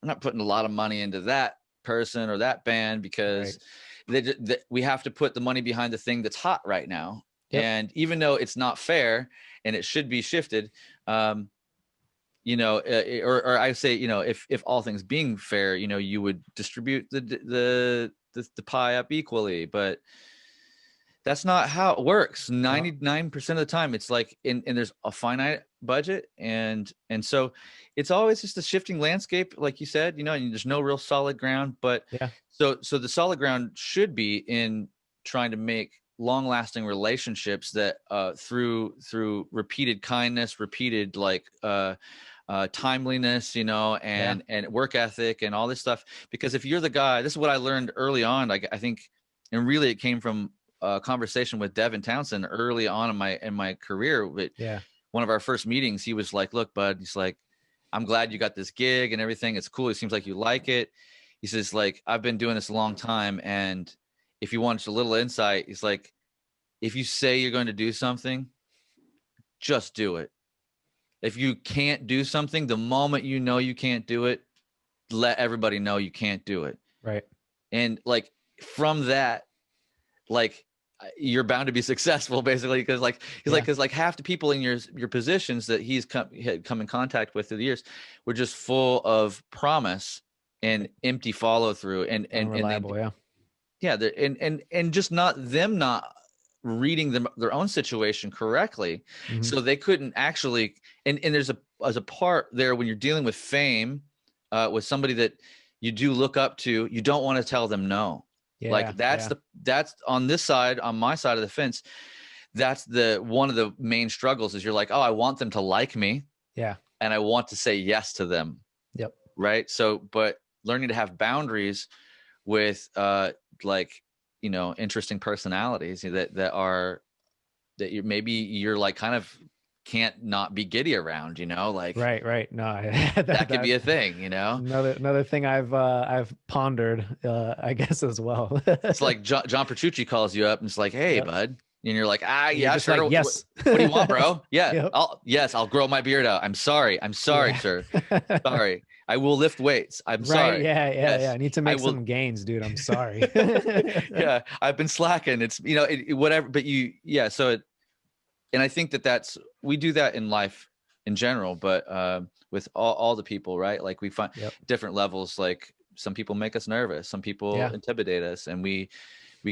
I'm not putting a lot of money into that person or that band because we have to put the money behind the thing that's hot right now. Yep. And even though it's not fair and it should be shifted, you know, or I say, you know, if all things being fair, you know, you would distribute the pie up equally, but that's not how it works. 99% of the time, it's like, and there's a finite budget, and so it's always just a shifting landscape, like you said, you know, and there's no real solid ground. But Yeah. so the solid ground should be in trying to make long-lasting relationships that through repeated kindness, repeated like timeliness, you know, and work ethic and all this stuff. Because if you're the guy, this is what I learned early on. Like, I think, and really it came from a conversation with Devin Townsend early on in my career. But one of our first meetings, he was like, "Look, bud," he's like, "I'm glad you got this gig and everything. It's cool. It seems like you like it." He says, like, "I've been doing this a long time, and if you want just a little insight, he's like, if you say you're going to do something, just do it. If you can't do something, the moment you know you can't do it, let everybody know you can't do it." Right. And like, from that, like, you're bound to be successful, basically, because like he's like, because like half the people in your positions that had come in contact with through the years were just full of promise and empty follow through, and Unreliable, and just not reading their own situation correctly. Mm-hmm. So they couldn't actually, and there's a part there when you're dealing with fame, with somebody that you do look up to, you don't want to tell them no. Like that's on this side, on my side of the fence, that's one of the main struggles is you're like, oh, I want them to like me. Yeah. And I want to say yes to them. Yep. Right. So, but learning to have boundaries with, like, you know, interesting personalities that you're like kind of can't not be giddy around, you know, like right. No, that could be a thing, you know. Another thing I've pondered, I guess, as well. It's like John Petrucci calls you up and it's like, "Hey, bud," and you're like, yeah, sure. Like, yes. What do you want, bro? Yeah, I'll grow my beard out. I'm sorry, sir. Sorry. I will lift weights. I'm sorry. Yeah. I need to make some gains, dude. I'm sorry. Yeah, I've been slacking. It's, you know, whatever. But so and I think we do that in life in general, but with all the people, right? Like, we find different levels. Like, some people make us nervous, some people intimidate us, and we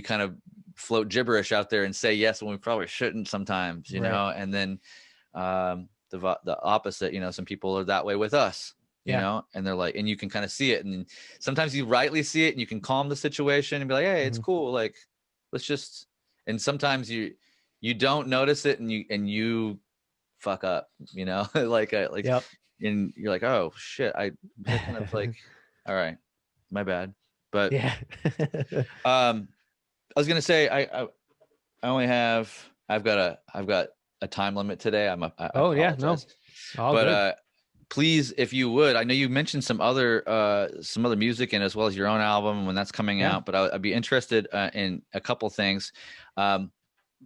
kind of float gibberish out there and say yes when we probably shouldn't sometimes, you know. And then the opposite, you know, some people are that way with us, you know, and they're like, and you can kind of see it, and sometimes you rightly see it, and you can calm the situation and be like, "Hey, it's cool. Like, let's just," and sometimes you don't notice it, and you fuck up, you know, like, and you're like, "Oh shit," I kind of like, all right, my bad. But I was gonna say, I only I've got a time limit today. I apologize. But please, if you would, I know you mentioned some other music, and as well as your own album when that's coming out, but I'd be interested in a couple things.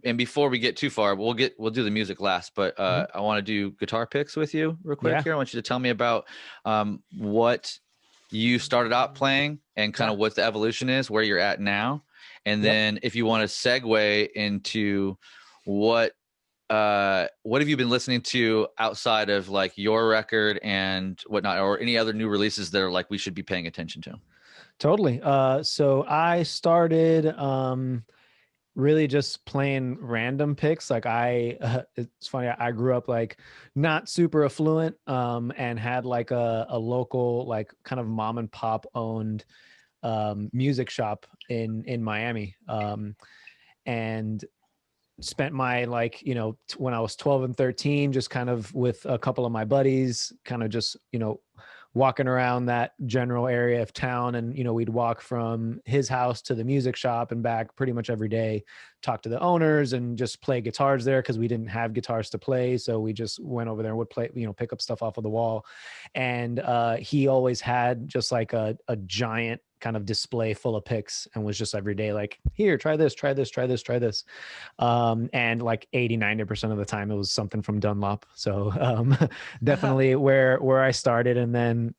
And before we get too far, we'll do the music last, but I want to do guitar picks with you real quick here. I want you to tell me about what you started out playing and kind of what the evolution is, where you're at now. And then if you want to segue into what have you been listening to outside of like your record and whatnot, or any other new releases that are like we should be paying attention to? Totally. So I started really just playing random picks. Like it's funny. I grew up like not super affluent, and had like a local, like kind of mom and pop owned music shop in Miami, and spent my, like, you know, when I was 12 and 13, just kind of with a couple of my buddies, kind of just, you know, walking around that general area of town. And, you know, we'd walk from his house to the music shop and back pretty much every day, talk to the owners and just play guitars there, because we didn't have guitars to play. So we just went over there and would play, you know, pick up stuff off of the wall. And he always had just like a giant kind of display full of picks, and was just every day like, "Here, try this. And like 80-90% of the time it was something from Dunlop. So definitely where I started. And then,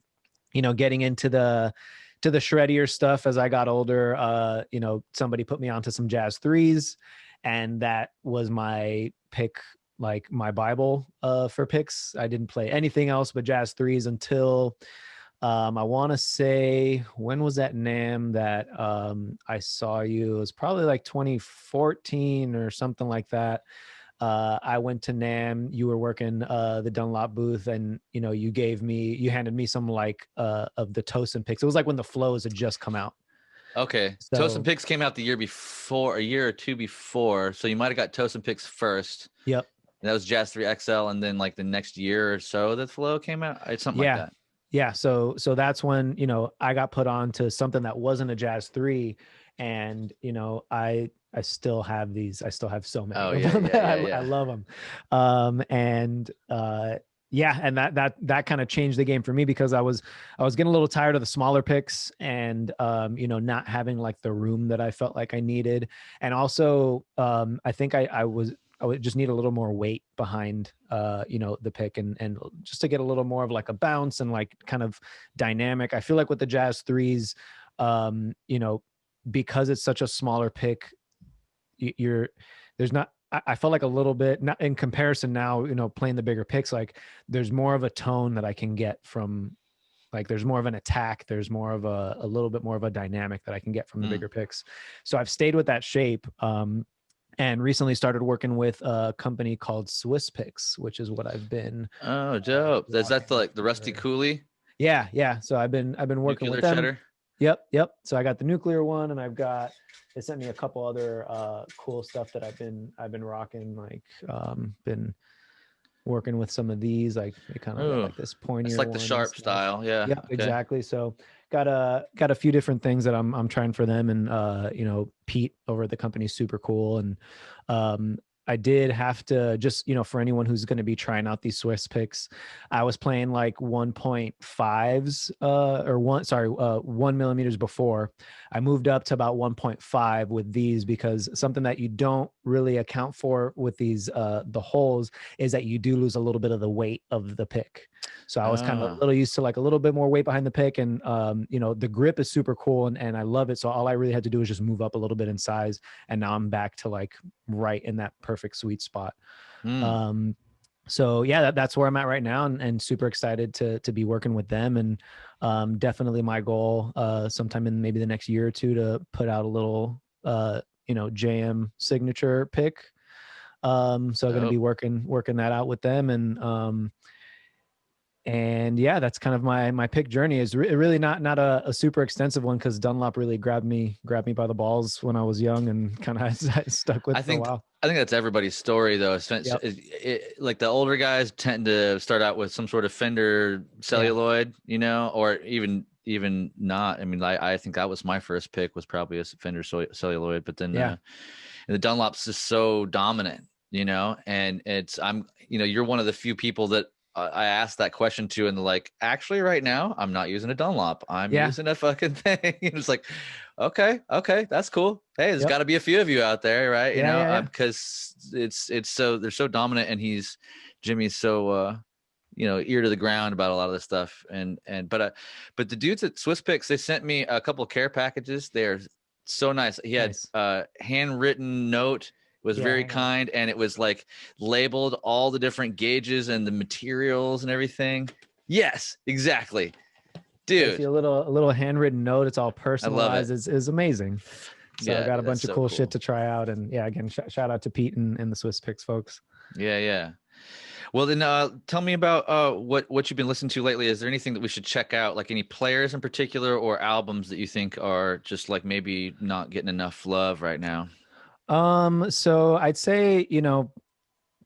you know, getting into the shreddier stuff as I got older, you know, somebody put me onto some jazz threes, and that was my pick, like my Bible for picks. I didn't play anything else but jazz threes until I want to say, when was that NAM that I saw you? It was probably like 2014 or something like that. I went to NAM. You were working the Dunlop booth, and you handed me some like of the Tosin picks. It was like when the flows had just come out. Okay, So, Tosin Picks came out the year before, a year or two before. So you might have got Tosin Picks first. Yep. And that was Jazz 3 XL, and then like the next year or so, the flow came out. It's something like that. Yeah. So that's when, I got put on to something that wasn't a jazz 3, and I still have these. I still have so many. Oh, of them. yeah. I love them. And that kind of changed the game for me, because I was getting a little tired of the smaller picks, and not having like the room that I felt like I needed. And also I think I would just need a little more weight behind, the pick, and just to get a little more of like a bounce and like kind of dynamic. I feel like with the jazz threes, because it's such a smaller pick, I felt like a little bit, not in comparison now, playing the bigger picks, like there's more of a tone that I can get from, like there's more of an attack. There's more of a little bit more of a dynamic that I can get from the bigger picks. So I've stayed with that shape. And recently started working with a company called Swiss Picks, which is what I've been. Oh, dope! Is that the Rusty Cooley? Yeah. So I've been working with them. Cheddar? Yep. So I got the nuclear one, and they sent me a couple other cool stuff that I've been rocking. Like been working with some of these, like they kind of like this pointier. It's like the sharp style, yeah. Yep, okay. Exactly. So got a few different things that I'm trying for them, and Pete over at the company is super cool, and I did have to just, for anyone who's going to be trying out these Swiss picks, I was playing like 1.5s, 1 millimeters before. I moved up to about 1.5 with these, because something that you don't really account for with these, the holes, is that you do lose a little bit of the weight of the pick. So I was kind of a little used to like a little bit more weight behind the pick, and the grip is super cool, and I love it. So all I really had to do was just move up a little bit in size, and now I'm back to like right in that perfect sweet spot. So yeah, that's where I'm at right now, and super excited to be working with them, and definitely my goal sometime in maybe the next year or two to put out a little JM signature pick. So I'm going to be working that out with them, and yeah, that's kind of my pick journey. Is really not a super extensive one, because Dunlop really grabbed me by the balls when I was young, and kind of stuck with it for a while. I think that's everybody's story, though. Like the older guys tend to start out with some sort of Fender celluloid, or even not. I mean, I think that was my first pick, was probably a Fender celluloid, but then the Dunlop's just so dominant, and you're one of the few people that I asked that question to, and they're like, actually right now I'm not using a Dunlop, I'm using a fucking thing. It's like, okay, that's cool. Hey, there's got to be a few of you out there, right? Because it's so, they're so dominant, and Jimmy's so ear to the ground about a lot of this stuff, but the dudes at Swiss Picks, they sent me a couple of care packages. They're so nice. He had a handwritten note. Was very kind, and it was like labeled all the different gauges and the materials and everything. Yes, exactly, dude. A little handwritten note. It's all personalized. It's amazing. So I got a bunch of cool shit to try out, and again, shout out to Pete and the Swiss Picks folks. Yeah. Well, then tell me about what you've been listening to lately. Is there anything that we should check out, like any players in particular, or albums that you think are just like maybe not getting enough love right now? So I'd say,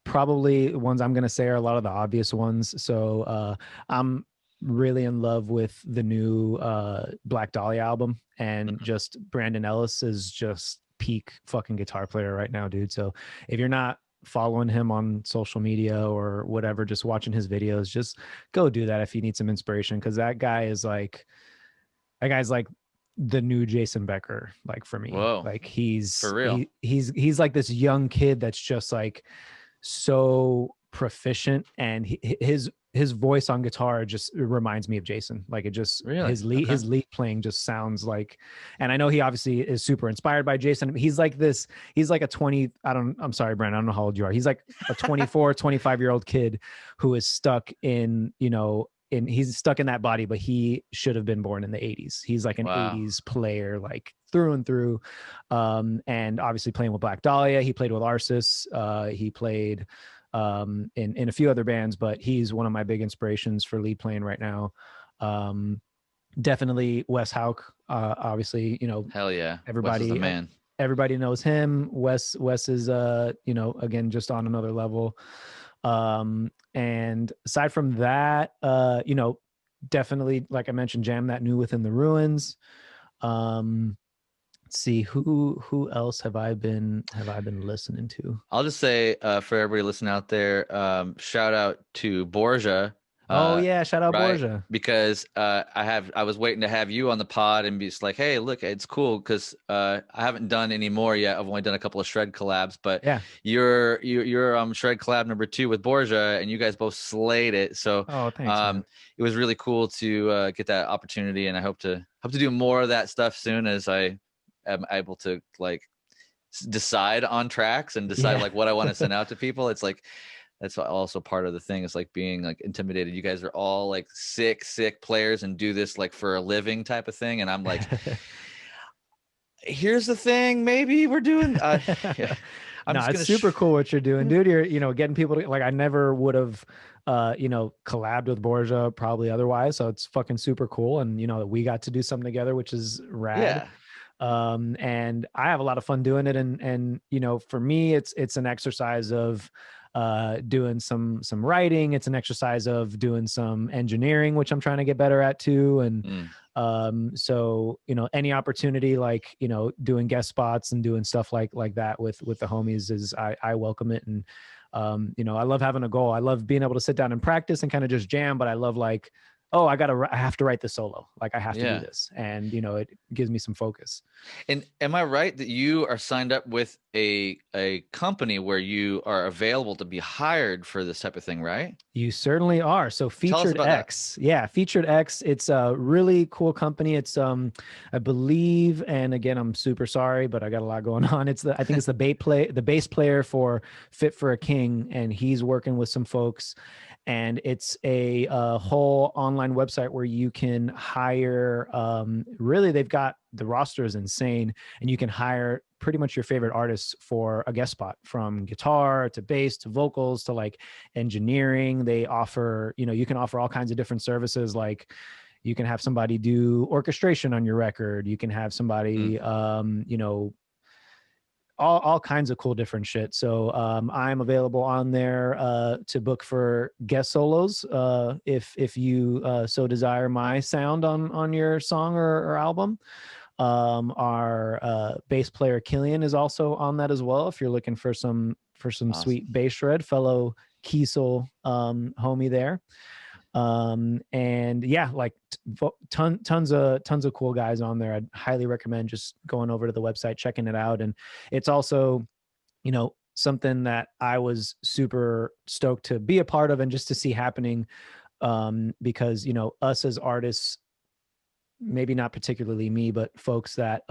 probably ones I'm going to say are a lot of the obvious ones. So, I'm really in love with the new, Black Dahlia album, and just Brandon Ellis is just peak fucking guitar player right now, dude. So if you're not following him on social media or whatever, just watching his videos, just go do that if you need some inspiration. 'Cause that guy's like the new Jason Becker, like for me. Whoa. Like he's for real. He's like this young kid that's just like so proficient, and his his voice on guitar just reminds me of Jason. Like it just Really? his lead playing just sounds like, and I know he obviously is super inspired by Jason. He's like a 20, I'm sorry, Brandon, I don't know how old you are. He's like a 24, 25-year-old kid who is stuck in, he's stuck in that body, but he should have been born in the 80s. He's like an 80s player, like through and through. And obviously playing with Black Dahlia. He played with Arsis. He played in a few other bands, but he's one of my big inspirations for lead playing right now. Definitely Wes Houck. Obviously, hell yeah, everybody, Wes is the man. Everybody knows him. Wes is again, just on another level. And aside from that, definitely, like I mentioned, Jam That New Within the Ruins. See who else have I been listening to? I'll just say for everybody listening out there, shout out to Borgia. Shout out Borgia, because I was waiting to have you on the pod and be just like, hey, look, it's cool because I haven't done any more yet. I've only done a couple of Shred collabs, but yeah, you're Shred collab number 2 with Borgia, and you guys both slayed it. So thanks, it was really cool to get that opportunity, and I hope to do more of that stuff soon as I am able to like decide on tracks and decide like what I want to send out to people. It's like that's also part of the thing. It's like being like intimidated. You guys are all like sick players and do this like for a living type of thing, and I'm like, here's the thing, maybe we're doing it's super cool what you're doing, dude. You're getting people to, like, I never would have collabed with Borgia probably otherwise, so it's fucking super cool. And we got to do something together, which is rad. And I have a lot of fun doing it, and for me it's an exercise of doing some writing. It's an exercise of doing some engineering, which I'm trying to get better at too. And so any opportunity like doing guest spots and doing stuff like that with the homies is I welcome it. And I love having a goal. I love being able to sit down and practice and kind of just jam, but I love like, oh, I have to write this solo. Like I have to do this. And, it gives me some focus. And am I right that you are signed up with a company where you are available to be hired for this type of thing, right? You certainly are. So Featured X. Yeah. Featured X. It's a really cool company. It's, I believe, and again, I'm super sorry, but I got a lot going on. I think it's the bass player for Fit for a King. And he's working with some folks. And it's a whole online website where you can hire, really, they've got, the roster is insane, and you can hire pretty much your favorite artists for a guest spot, from guitar to bass to vocals to like engineering. They offer, you can offer all kinds of different services. Like you can have somebody do orchestration on your record. You can have somebody, all kinds of cool different shit. So I'm available on there to book for guest solos if you so desire my sound on your song or album. Our bass player Killian is also on that as well, if you're looking for some awesome. Sweet bass shred, fellow Kiesel homie there. And yeah, like tons of cool guys on there. I'd highly recommend just going over to the website, checking it out. And it's also, something that I was super stoked to be a part of and just to see happening, because, us as artists, maybe not particularly me, but folks that,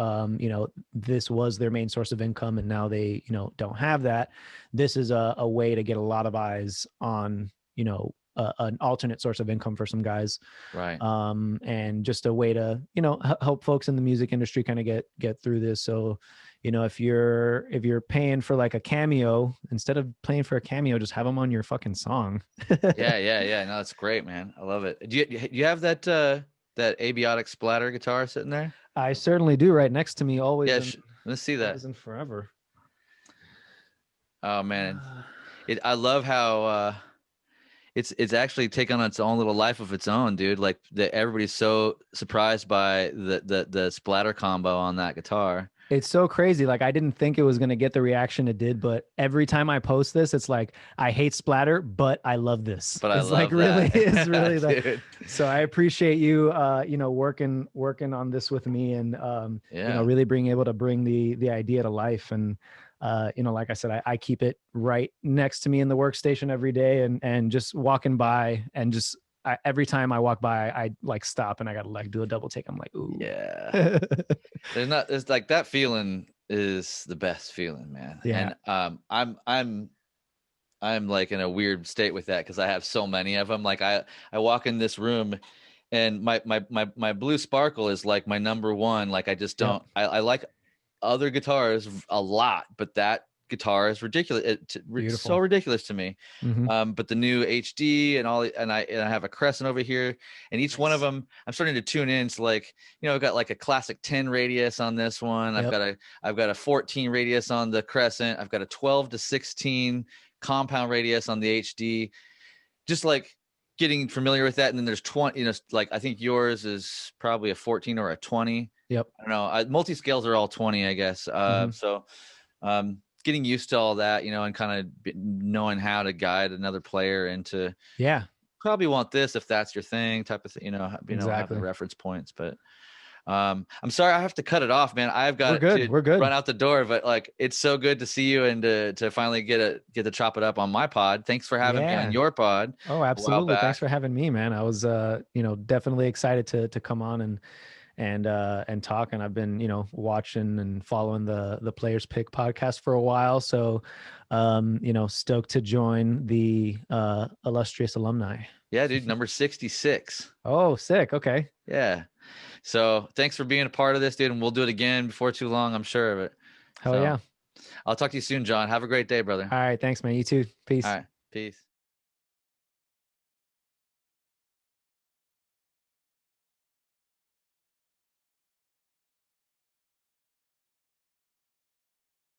this was their main source of income and now they, don't have that. This is a way to get a lot of eyes on, an alternate source of income for some guys. Right. And just a way to, help folks in the music industry kind of get through this. So, if you're paying for like a cameo, instead of paying for a cameo, just have them on your fucking song. Yeah. No, that's great, man. I love it. Do you have that Abiotic splatter guitar sitting there? I certainly do, right next to me, always. Yeah, let's see that. And forever. Oh man, I love how it's actually taken on its own little life of its own, dude. Like everybody's so surprised by the splatter combo on that guitar. It's so crazy. Like I didn't think it was going to get the reaction it did, but every time I post this, it's like, I hate splatter, but I love this. But it's I love that. It's really that. So I appreciate you, working on this with me and, really being able to bring the idea to life. And, like I said, I keep it right next to me in the workstation every day, and just walking by and just every time I walk by, I like stop and I gotta like do a double take. I'm like, ooh, yeah. There's like that feeling is the best feeling, man. Yeah. And I'm like in a weird state with that because I have so many of them. Like I walk in this room and my blue sparkle is like my number one. Like I just don't, I like other guitars a lot, but that guitar is ridiculous. It's so ridiculous to me. But the new HD and all, and I have a Crescent over here, and each one of them I'm starting to tune in. So like, I've got like a classic 10 radius on this one. I've got a 14 radius on the Crescent. I've got a 12 to 16 compound radius on the HD. Just like getting familiar with that. And then there's 20, like I think yours is probably a 14 or a 20. Yep. I don't know. Multi-scales are all 20, I guess. So getting used to all that, and kind of knowing how to guide another player into, probably want this if that's your thing type of thing, have the reference points. But I'm sorry, I have to cut it off, man. I've got to run out the door, but like, it's so good to see you and to finally get to chop it up on my pod. Thanks for having me on your pod. Oh, absolutely. Thanks for having me, man. I was, definitely excited to come on and talk. And I've been, watching and following the Players Pick podcast for a while. So, stoked to join the illustrious alumni. Yeah, dude, number 66. Oh, sick. Okay. Yeah. So thanks for being a part of this, dude. And we'll do it again before too long, I'm sure of it. Hell yeah. I'll talk to you soon, John. Have a great day, brother. All right. Thanks, man. You too. Peace. All right. Peace.